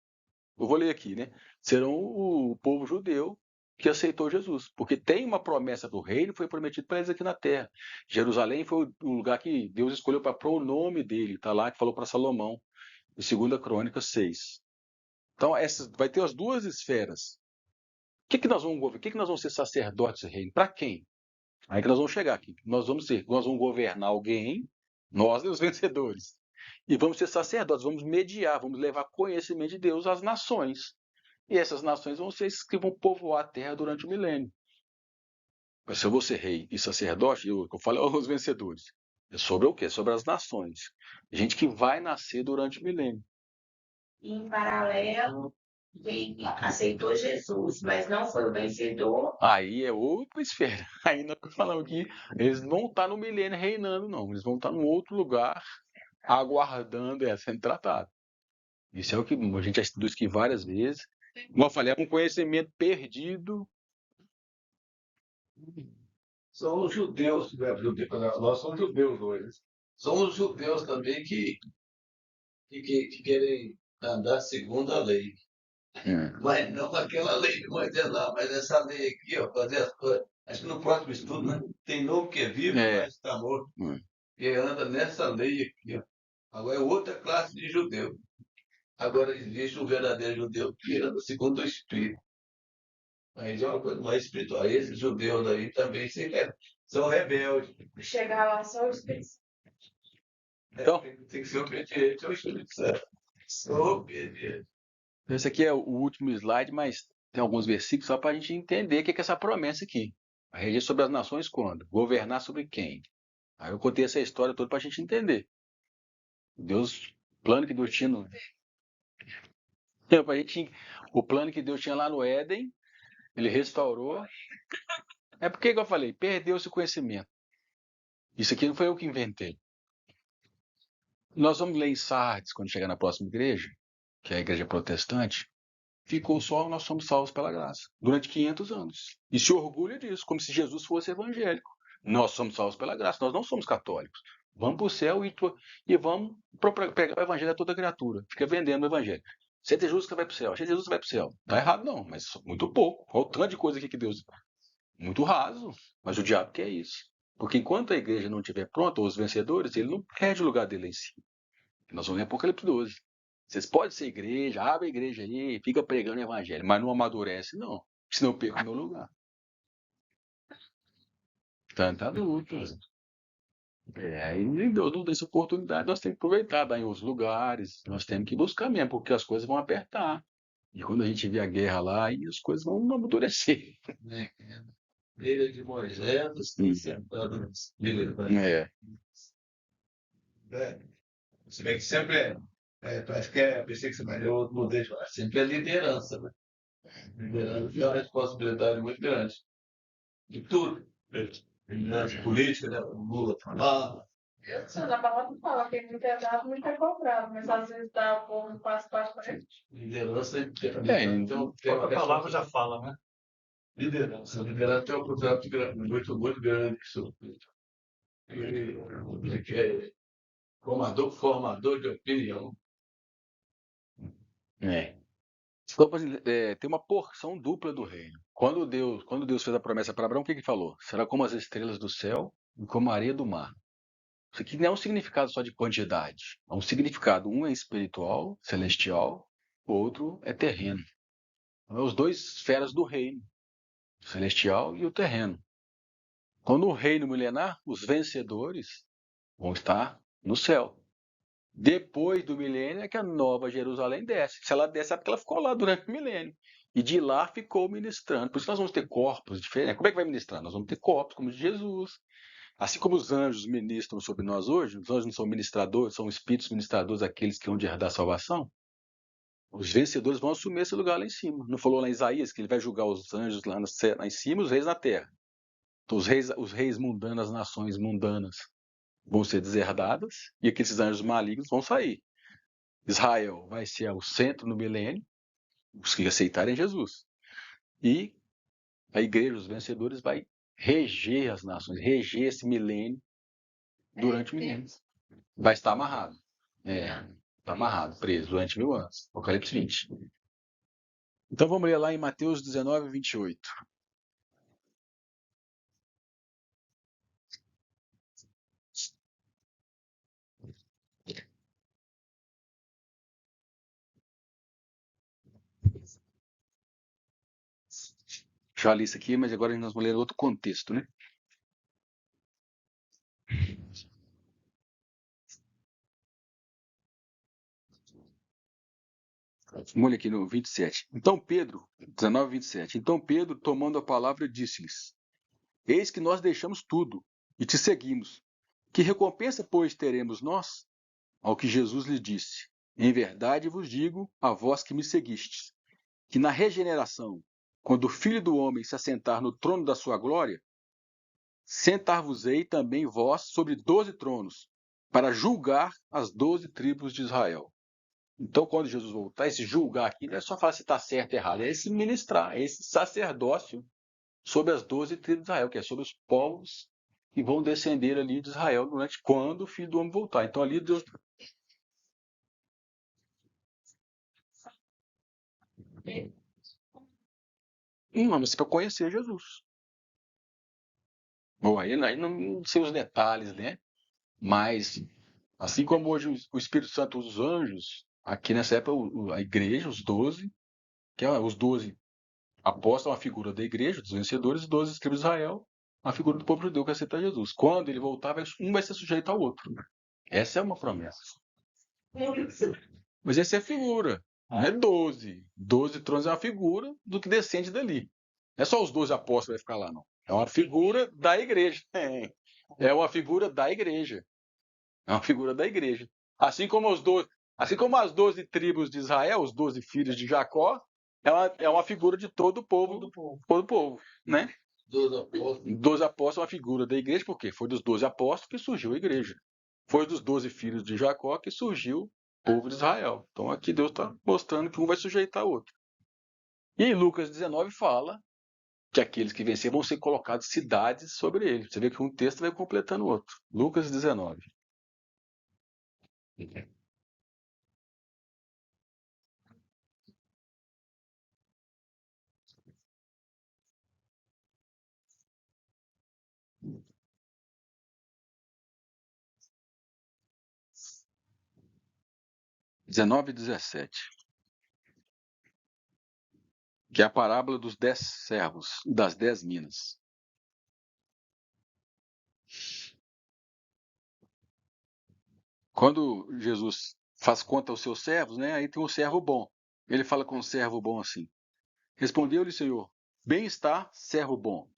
Eu vou ler aqui, né? Serão o povo judeu que aceitou Jesus. Porque tem uma promessa do reino que foi prometido para eles aqui na terra. Jerusalém foi o lugar que Deus escolheu para pôr o nome dele. Está lá que falou para Salomão, em 2 Crônicas 6. Então, vai ter as duas esferas. que nós vamos governar? O que nós vamos ser sacerdotes do reino? Para quem? Aí que nós vamos chegar aqui. Nós vamos governar alguém, nós os vencedores. E vamos ser sacerdotes, vamos mediar, vamos levar conhecimento de Deus às nações. E essas nações vão ser as que vão povoar a terra durante o milênio. Mas se eu vou ser rei e sacerdote, eu falo aos vencedores. É sobre o quê? Sobre as nações. Gente que vai nascer durante o milênio. Em paralelo, quem aceitou Jesus, mas não foi o vencedor, Aí é outra esfera. Aí nós falamos que eles não vão estar no milênio reinando, não. Eles vão estar num outro lugar aguardando sendo tratado. Isso é o que a gente já estudou isso aqui várias vezes. Como eu falei, é um conhecimento perdido. São os judeus, né? Nós somos judeus hoje. São os judeus também que querem andar segundo a lei. Mas não aquela lei de Moisés lá, mas essa lei aqui, ó, fazer as coisas. Acho que no próximo estudo, né? Tem novo que é vivo, mas está morto. Que anda nessa lei aqui, ó. Agora é outra classe de judeu. Agora existe um verdadeiro judeu que anda segundo o Espírito. Aí já é uma coisa mais espiritual. Esses judeus aí também são rebeldes. chegar lá só os Então, Tem que ser obediente ao Espírito Santo. Sou obediente. esse aqui é o último slide, mas tem alguns versículos só para a gente entender o que é essa promessa aqui. A reger sobre as nações quando? Governar sobre quem? Aí eu contei essa história toda para a gente entender. Deus, plano que Deus tinha o plano que Deus tinha lá no Éden, ele restaurou. É porque, igual eu falei, perdeu-se o conhecimento. Isso aqui não foi eu que inventei. Nós vamos ler em Sardes, quando chegar na próxima igreja, que é a igreja protestante, ficou só nós somos salvos pela graça, durante 500 anos. E se orgulha disso, como se Jesus fosse evangélico. Nós somos salvos pela graça, nós não somos católicos. Vamos para o céu e vamos pregar o evangelho a toda criatura. Fica vendendo o evangelho. Aceita Jesus que vai para o céu, aceita Jesus que vai para o céu. Tá errado não, mas muito pouco. Olha o tanto de coisa aqui que Deus... Muito raso, mas o diabo quer isso. Porque enquanto a igreja não estiver pronta, os vencedores, ele não perde o lugar dele lá em cima. Nós vamos em Apocalipse 12. Vocês podem ser igreja, abre a igreja aí, fica pregando o evangelho, mas não amadurece, não. Senão eu perco o meu lugar. Tanta luta. Aí Deus não dá essa oportunidade, nós temos que aproveitar, dar em outros lugares, nós temos que buscar mesmo, porque as coisas vão apertar. E quando a gente vê a guerra lá, aí as coisas vão amadurecer. Né? Lei de Moisés, sentado nos milênios. Se bem que sempre parece que pensei que você vai, eu mudei de falar, sempre é liderança, né? Liderança é uma responsabilidade muito grande. De tudo. Liderança política, né? O Lula falava. Na palavra fala que muito é dado, muito é cobrado, mas às vezes dá o povo faz parte para gente. Liderança Então, tem uma palavra já fala, né? Liderança. Liderança tem uma oportunidade muito, muito grande. Que é formador de opinião. Então, tem uma porção dupla do reino. Quando Deus fez a promessa para Abraão, o que ele falou? Será como as estrelas do céu e como a areia do mar. Isso aqui não é um significado só de quantidade. É um significado. Um é espiritual, celestial, o outro é terreno. São os dois esferas do reino, o celestial e o terreno. Então, no reino milenar, os vencedores vão estar no céu. Depois do milênio é que a nova Jerusalém desce. Se ela desce é porque ela ficou lá durante o milênio. E de lá ficou ministrando. Por isso nós vamos ter corpos diferentes. Como é que vai ministrar? Nós vamos ter corpos como de Jesus. Assim como os anjos ministram sobre nós hoje, os anjos não são ministradores, são espíritos ministradores, aqueles que vão de herdar a salvação. Os vencedores vão assumir esse lugar lá em cima. Não falou lá em Isaías que ele vai julgar os anjos lá em cima e os reis na terra. Então, os reis mundanos, as nações mundanas, vão ser deserdadas e aqueles anjos malignos vão sair. Israel vai ser o centro no milênio, os que aceitarem Jesus. E a igreja, os vencedores, vai reger as nações, reger esse milênio durante o milênio. Vai estar amarrado. Está amarrado, preso durante 1000 anos. Apocalipse 20. Então vamos ler lá em Mateus 19, 28. Já li isso aqui, mas agora nós vamos ler outro contexto, né? Vamos ler aqui no 27. Então Pedro, 19, 27. Então Pedro, tomando a palavra, disse-lhes: Eis que nós deixamos tudo e te seguimos. Que recompensa, pois, teremos nós? Ao que Jesus lhe disse: Em verdade vos digo, a vós que me seguistes, que na regeneração, quando o Filho do Homem se assentar no trono da sua glória, sentar-vos-ei também vós sobre 12 tronos, para julgar as 12 tribos de Israel. Então, quando Jesus voltar, esse julgar aqui não é só falar se está certo ou errado, é esse ministrar, é esse sacerdócio sobre as 12 tribos de Israel, que é sobre os povos que vão descender ali de Israel durante quando o Filho do Homem voltar. Então, ali Deus. Não, mas para conhecer Jesus. Bom, aí não sei os detalhes, né? Mas, assim como hoje o Espírito Santo usa os anjos, aqui nessa época a igreja, os 12, que é os 12 apóstolos, uma figura da igreja, dos vencedores, os 12 tribos de Israel, uma figura do povo judeu que aceita Jesus. Quando ele voltar, um vai ser sujeito ao outro. Essa é uma promessa. Mas essa é a figura, não é 12. 12 tronos é uma figura do que descende dali. Não é só os 12 apóstolos que vai ficar lá, não. É uma figura da igreja. É uma figura da igreja. É uma figura da igreja. Assim como as 12 tribos de Israel, os 12 filhos de Jacó, é uma figura de todo o povo, todo o povo, né? 12 apóstolos é uma figura da igreja, porque foi dos 12 apóstolos que surgiu a igreja. Foi dos 12 filhos de Jacó que surgiu o povo de Israel. Então aqui Deus está mostrando que um vai sujeitar o outro. E em Lucas 19 fala que aqueles que vencerem vão ser colocados cidades sobre ele. Você vê que um texto vai completando o outro. Lucas 19. 19 e 17. Que é a parábola dos 10 servos, das 10 minas. Quando Jesus faz conta aos seus servos, né, aí tem um servo bom. Ele fala com o servo bom assim: Respondeu-lhe, Senhor, bem está, servo bom,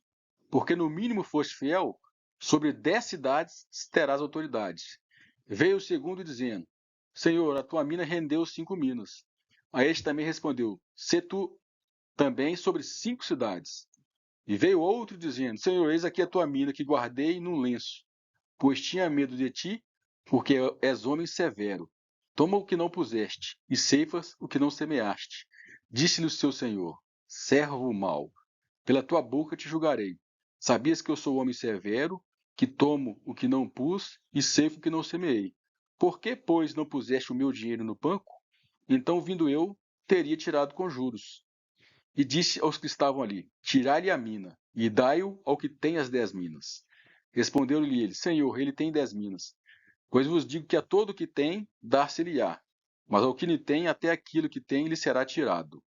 porque no mínimo foste fiel, sobre 10 cidades terás autoridade. Veio o segundo dizendo: Senhor, a tua mina rendeu 5 minas. A este também respondeu: Se tu também sobre 5 cidades. E veio outro dizendo: Senhor, eis aqui a tua mina que guardei num lenço, pois tinha medo de ti, porque és homem severo. Toma o que não puseste, e ceifas o que não semeaste. Disse-lhe o seu senhor: Servo mau, pela tua boca te julgarei. Sabias que eu sou homem severo, que tomo o que não pus e ceifo o que não semeei. Por que, pois, não puseste o meu dinheiro no banco? Então, vindo eu, teria tirado com juros. E disse aos que estavam ali: Tirai-lhe a mina, e dai-o ao que tem as 10 minas. Respondeu-lhe ele: Senhor, ele tem 10 minas. Pois vos digo que a todo o que tem, dar-se-lhe-á. Mas ao que não tem, até aquilo que tem lhe será tirado.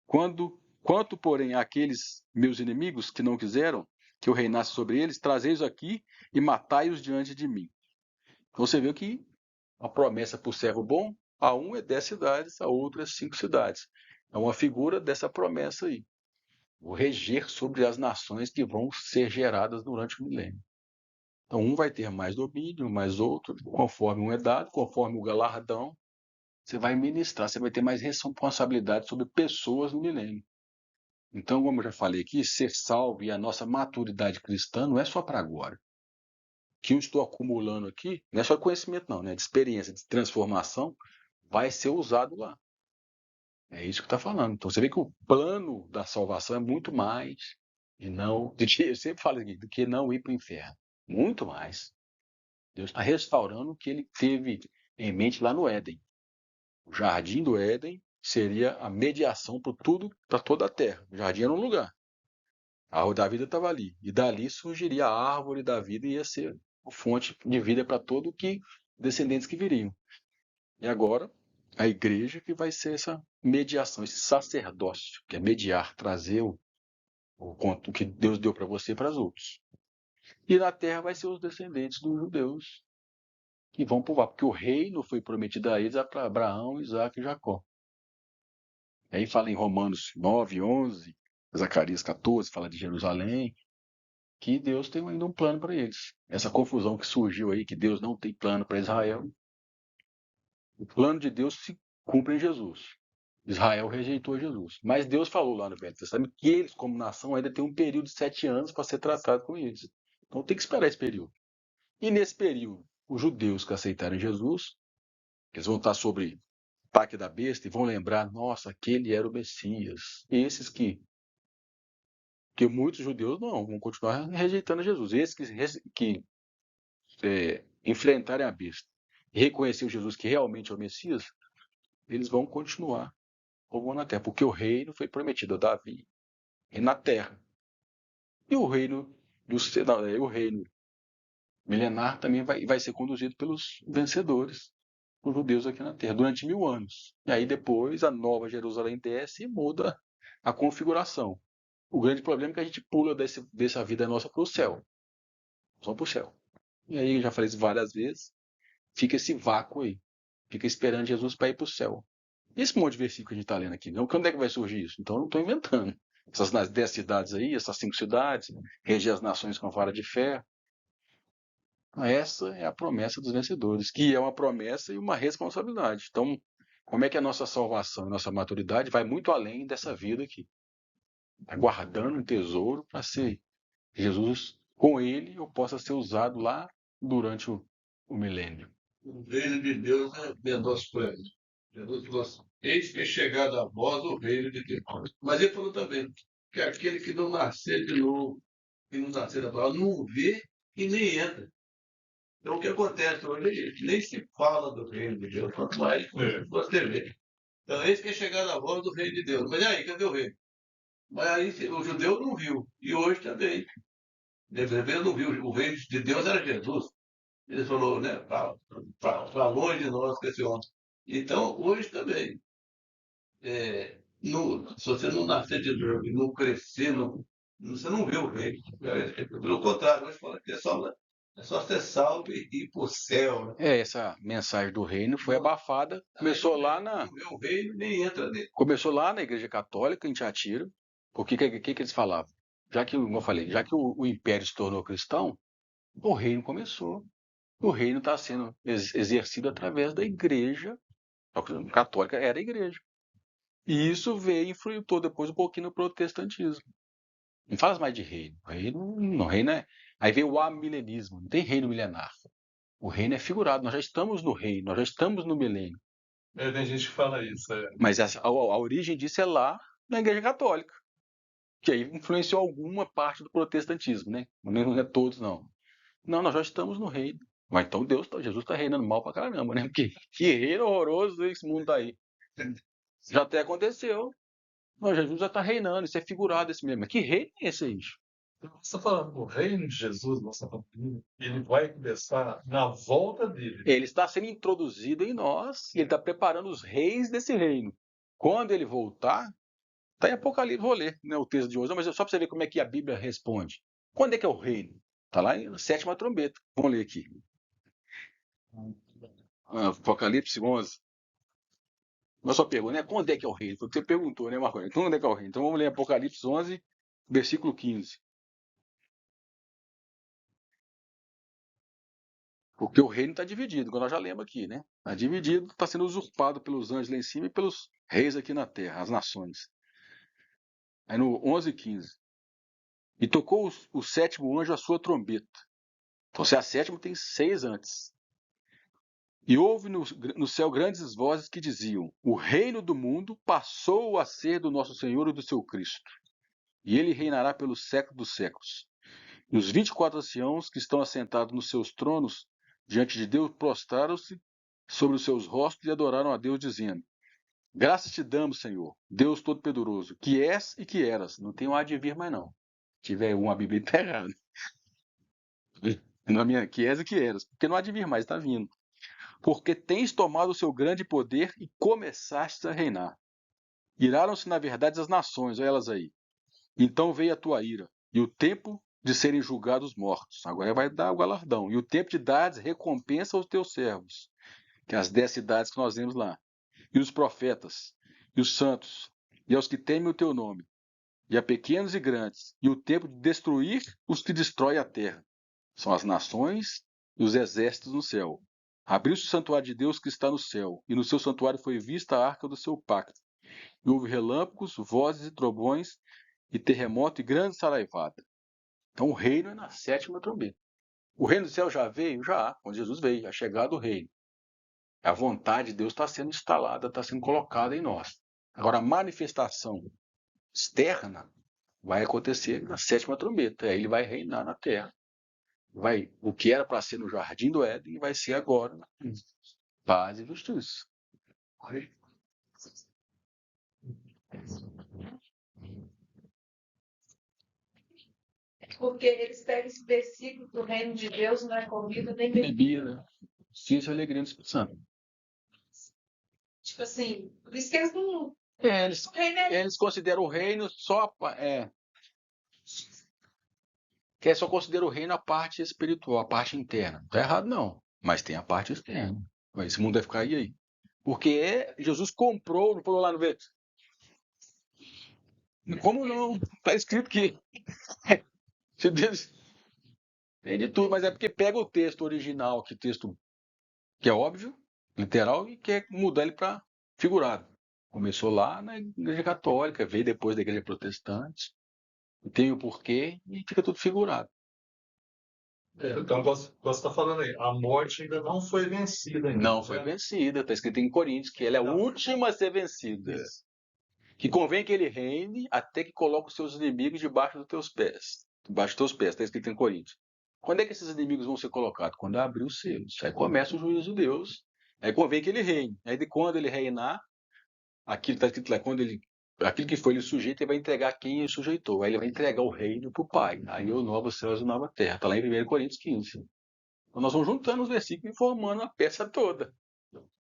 Quanto, porém, àqueles meus inimigos que não quiseram que eu reinasse sobre eles, trazei-os aqui e matai-os diante de mim. Então você viu que a promessa para o servo bom, a um é 10 cidades, a outro é 5 cidades. É uma figura dessa promessa aí. O reger sobre as nações que vão ser geradas durante o milênio. Então, um vai ter mais domínio, mais outro, conforme um é dado, conforme o galardão, você vai ministrar, você vai ter mais responsabilidade sobre pessoas no milênio. Então, como eu já falei aqui, ser salvo e a nossa maturidade cristã não é só para agora. O que eu estou acumulando aqui não é só conhecimento, não, né? De experiência, de transformação, vai ser usado lá. É isso que está falando. Então, você vê que o plano da salvação é muito mais de não, eu sempre falo aqui, do que não ir para o inferno. Muito mais. Deus está restaurando o que ele teve em mente lá no Éden. O jardim do Éden seria a mediação para tudo, para toda a terra. O jardim era um lugar. A árvore da vida estava ali. E dali surgiria a árvore da vida e ia ser a fonte de vida para todo que descendentes que viriam. E agora, a igreja que vai ser essa mediação, esse sacerdócio, que é mediar, trazer o que Deus deu para você e para os outros. E na terra vai ser os descendentes dos judeus que vão povoar, porque o reino foi prometido a eles para Abraão, Isaac e Jacó. Aí fala em Romanos 9, 11, Zacarias 14, fala de Jerusalém, que Deus tem ainda um plano para eles. Essa confusão que surgiu aí, que Deus não tem plano para Israel, o plano de Deus se cumpre em Jesus. Israel rejeitou Jesus. Mas Deus falou lá no Velho Testamento que eles, como nação, ainda têm um período de 7 anos para ser tratado com eles. Então tem que esperar esse período. E nesse período, os judeus que aceitaram Jesus, eles vão estar sobre o ataque da besta e vão lembrar, nossa, aquele era o Messias. E esses que muitos judeus não, vão continuar rejeitando Jesus. Esses que enfrentarem a besta e reconhecer o Jesus que realmente é o Messias, eles vão continuar povoando a terra, porque o reino foi prometido a Davi e na terra. E o reino milenar também vai ser conduzido pelos vencedores, os judeus aqui na terra, durante 1000 anos. E aí depois a nova Jerusalém desce e muda a configuração. O grande problema é que a gente pula dessa vida nossa para o céu. Só para o céu. E aí, eu já falei isso várias vezes, fica esse vácuo aí. Fica esperando Jesus para ir para o céu. E esse monte de versículo que a gente está lendo aqui, não? Quando é que vai surgir isso? Então eu não estou inventando. Essas 10 cidades aí, essas 5 cidades, reger as nações com vara de ferro. Essa é a promessa dos vencedores, que é uma promessa e uma responsabilidade. Então, como é que a nossa salvação, a nossa maturidade vai muito além dessa vida aqui? Está guardando um tesouro para ser Jesus, com ele, eu possa ser usado lá durante o milênio. O reino de Deus é menos pleno. Jesus falou assim, eis que é chegado a vós o reino de Deus. Mas ele falou também que aquele que não nascer de novo, que não nascer da palavra, não vê e nem entra. Então o que acontece hoje, nem se fala do reino de Deus, quanto mais você vê. Então eis que é chegado a vós o reino de Deus. Mas e aí, cadê o reino? Mas aí o judeu não viu. E hoje também. Ele não viu. O reino de Deus era Jesus. Ele falou, né? Para longe de nós com esse homem. Então, hoje também, se você não nascer de novo e não crescer, você não vê o reino. Pelo contrário, hoje fala que é só ser salvo e ir para o céu. Né? Essa mensagem do reino foi abafada. Começou lá Não vê o reino nem entra nele. Começou lá na Igreja Católica, em Tiatira. O que eles falavam? Já que, como eu falei, já que o Império se tornou cristão, o reino começou. O reino está sendo exercido através da Igreja Católica, era a Igreja. E isso veio e influenciou depois um pouquinho no protestantismo. Não fala mais de reino. Reino é. Aí veio o amilenismo. Não tem reino milenar. O reino é figurado. Nós já estamos no reino, nós já estamos no milênio. Tem gente que fala isso. Mas a origem disso é lá na Igreja Católica. Que aí influenciou alguma parte do protestantismo, né? Não é todos, não. Não, nós já estamos no reino. Mas então Jesus está reinando mal pra caramba, né? Porque que reino horroroso esse mundo tá aí. Já até aconteceu. Mas Jesus já está reinando, isso é figurado esse mesmo. Mas que reino é esse aí? Você está falando, o reino de Jesus, ele vai começar na volta dele. Ele está sendo introduzido em nós e ele está preparando os reis desse reino. Quando ele voltar, está em Apocalipse, vou ler, né, o texto de hoje, mas só para você ver como é que a Bíblia responde. Quando é que é o reino? Está lá na 7ª trombeta. Vamos ler aqui. Apocalipse 11. Mas só pergunta, né? Quando é que é o reino? Foi o que você perguntou, né, Marcos? Então, quando é que é o reino? Então vamos ler Apocalipse 11, versículo 15. Porque o reino está dividido, como nós já lemos aqui, né? Está dividido, está sendo usurpado pelos anjos lá em cima e pelos reis aqui na terra, as nações. Aí no 11:15. E tocou o 7º anjo a sua trombeta. Então, se é a 7ª, tem 6 antes. E houve no céu grandes vozes que diziam: o reino do mundo passou a ser do nosso Senhor e do seu Cristo. E ele reinará pelos séculos dos séculos. E os 24 anciãos que estão assentados nos seus tronos, diante de Deus, prostraram-se sobre os seus rostos e adoraram a Deus, dizendo: graças te damos, Senhor, Deus Todo-Poderoso, que és e que eras. Não tem um há de vir mais, não. Se tiver uma Bíblia está errada. Na minha, que és e que eras. Porque não há de vir mais, está vindo. Porque tens tomado o seu grande poder e começaste a reinar. Iraram-se, na verdade, as nações, olha elas aí. Então veio a tua ira, e o tempo de serem julgados mortos. Agora vai dar o galardão. E o tempo de dares recompensa aos teus servos, que é as 10 cidades que nós vemos lá, e os profetas, e os santos, e aos que temem o teu nome, e a pequenos e grandes, e o tempo de destruir os que destrói a terra. São as nações e os exércitos no céu. Abriu-se o santuário de Deus que está no céu, e no seu santuário foi vista a arca do seu pacto. E houve relâmpagos, vozes e trovões, e terremoto e grande saraivada. Então o reino é na 7ª trombeta. O reino do céu já veio? Já, quando Jesus veio, a chegada do reino. A vontade de Deus está sendo instalada, está sendo colocada em nós. Agora, a manifestação externa vai acontecer na 7ª trombeta. Aí ele vai reinar na terra. O que era para ser no jardim do Éden vai ser agora na paz e justiça. Porque eles pegam esse versículo do reino de Deus, não é comida nem bebida. Bebida, justiça e alegria do Espírito Santo. Tipo assim, por isso que eles não. Eles, O reino é. eles consideram o reino só. Que só considera o reino a parte espiritual, a parte interna. Não está errado, não. Mas tem a parte externa. Mas esse mundo vai ficar aí. Porque Jesus comprou, não falou lá no verso. Como não? Está escrito que. Deus tem de tudo, mas é porque pega o texto original, que texto que é óbvio, literal, e quer mudar ele para figurado. Começou lá na Igreja Católica, veio depois da Igreja Protestante, tem o porquê e fica tudo figurado. Então, você está falando aí, a morte ainda não foi vencida. Ainda, Não foi vencida, está escrito em Coríntios que ela é a última a ser vencida. Isso. Que convém que ele reine até que coloque os seus inimigos debaixo dos teus pés. Debaixo dos teus pés, está escrito em Coríntios. Quando é que esses inimigos vão ser colocados? Quando abrir os selos. Aí começa o juízo de Deus. Aí convém que ele reine. Aí quando ele reinar, aquilo está escrito lá, aquilo que foi ele sujeito, ele vai entregar quem ele sujeitou. Aí ele vai entregar o reino para o Pai. Aí o novo céu e a nova terra. Está lá em 1 Coríntios 15. Então nós vamos juntando os versículos e formando a peça toda.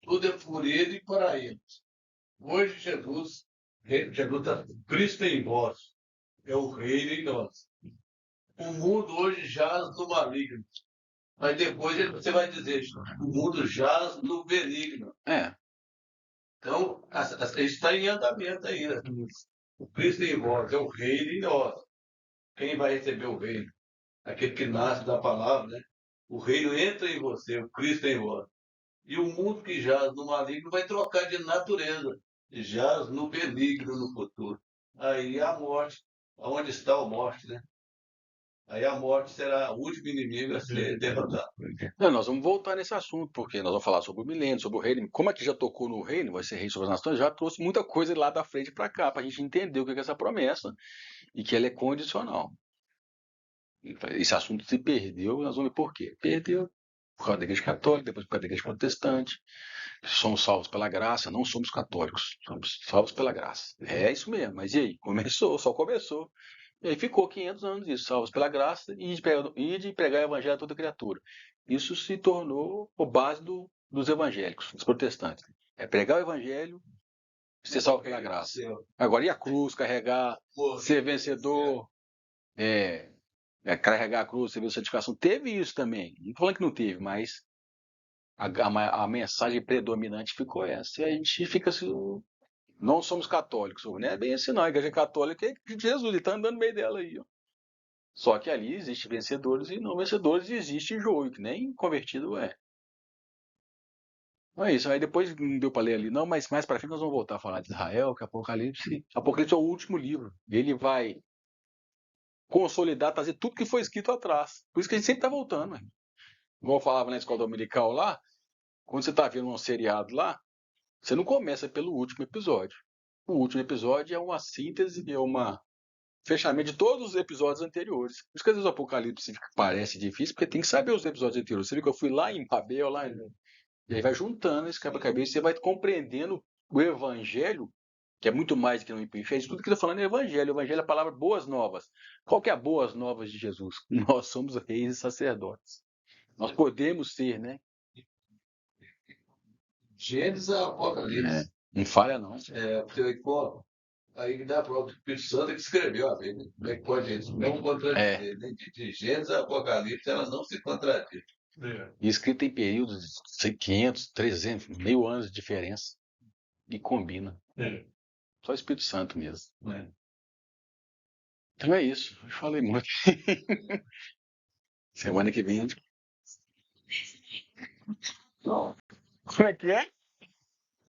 Tudo é por ele e para ele. Hoje Jesus está, Cristo em vós, é o reino em nós. O mundo hoje jaz no maligno. Mas depois você vai dizer, o mundo jaz no benigno. Então, está em andamento ainda. O Cristo em vós é o reino em nós. Quem vai receber o reino? Aquele que nasce da palavra, né? O reino entra em você, o Cristo em vós. E o mundo que jaz no maligno vai trocar de natureza. Jaz no benigno no futuro. Aí a morte, onde está a morte, né? Aí a morte será o último inimigo a ser derrotado. Não, nós vamos voltar nesse assunto, porque nós vamos falar sobre o milênio, sobre o reino. Como aqui já tocou no reino, vai ser rei sobre as nações, já trouxe muita coisa lá da frente para cá, para a gente entender o que é essa promessa e que ela é condicional. Esse assunto se perdeu, nós vamos ver por quê. Perdeu por causa da Igreja Católica, depois por causa da Igreja Protestante. Somos salvos pela graça, não somos católicos, somos salvos pela graça. É isso mesmo, mas e aí? Começou, só começou. E aí ficou 500 anos isso, salvos pela graça e de pregar o evangelho a toda criatura. Isso se tornou a base dos evangélicos, dos protestantes. É pregar o evangelho e ser salvo pela graça. Agora, e a cruz, carregar, ser vencedor, carregar a cruz, ser vencedor, santificação, teve isso também. Não estou falando que não teve, mas a mensagem predominante ficou essa. E a gente fica assim, não somos católicos, não é bem assim não. A Igreja Católica é de Jesus, ele está andando no meio dela aí, ó. Só que ali existe vencedores e não vencedores, e existe joio, que nem convertido é. Não é isso. Aí depois não deu para ler ali, não, mas mais para frente nós vamos voltar a falar de Israel, que Apocalipse é o último livro. Ele vai consolidar, trazer tudo que foi escrito atrás. Por isso que a gente sempre está voltando. Né? Igual eu falava na escola dominical lá, quando você está vendo um seriado lá, você não começa pelo último episódio. O último episódio é uma síntese, é uma fechamento de todos os episódios anteriores. Por isso que às vezes o Apocalipse parece difícil, porque tem que saber os episódios anteriores. Você viu que eu fui lá em Babel, e aí vai juntando esse quebra-cabeça, você vai compreendendo o Evangelho, que é muito mais do que um imperfeito. Tudo que eu estou falando é Evangelho. O Evangelho é a palavra boas novas. Qual que é a boas novas de Jesus? Nós somos reis e sacerdotes. Nós podemos ser, né? Gênesis a Apocalipse. Não falha, não. Porque Aí que dá a prova do Espírito Santo que escreveu a Bíblia. Como é que pode isso? Não contradizer, né? De Gênesis a Apocalipse, ela não se contradiz. É. E escrito em períodos de 500, 300, meio anos de diferença. E combina. É. Só o Espírito Santo mesmo. Né? Então é isso. Eu falei muito. Semana que vem a gente... Bom. Como é que é?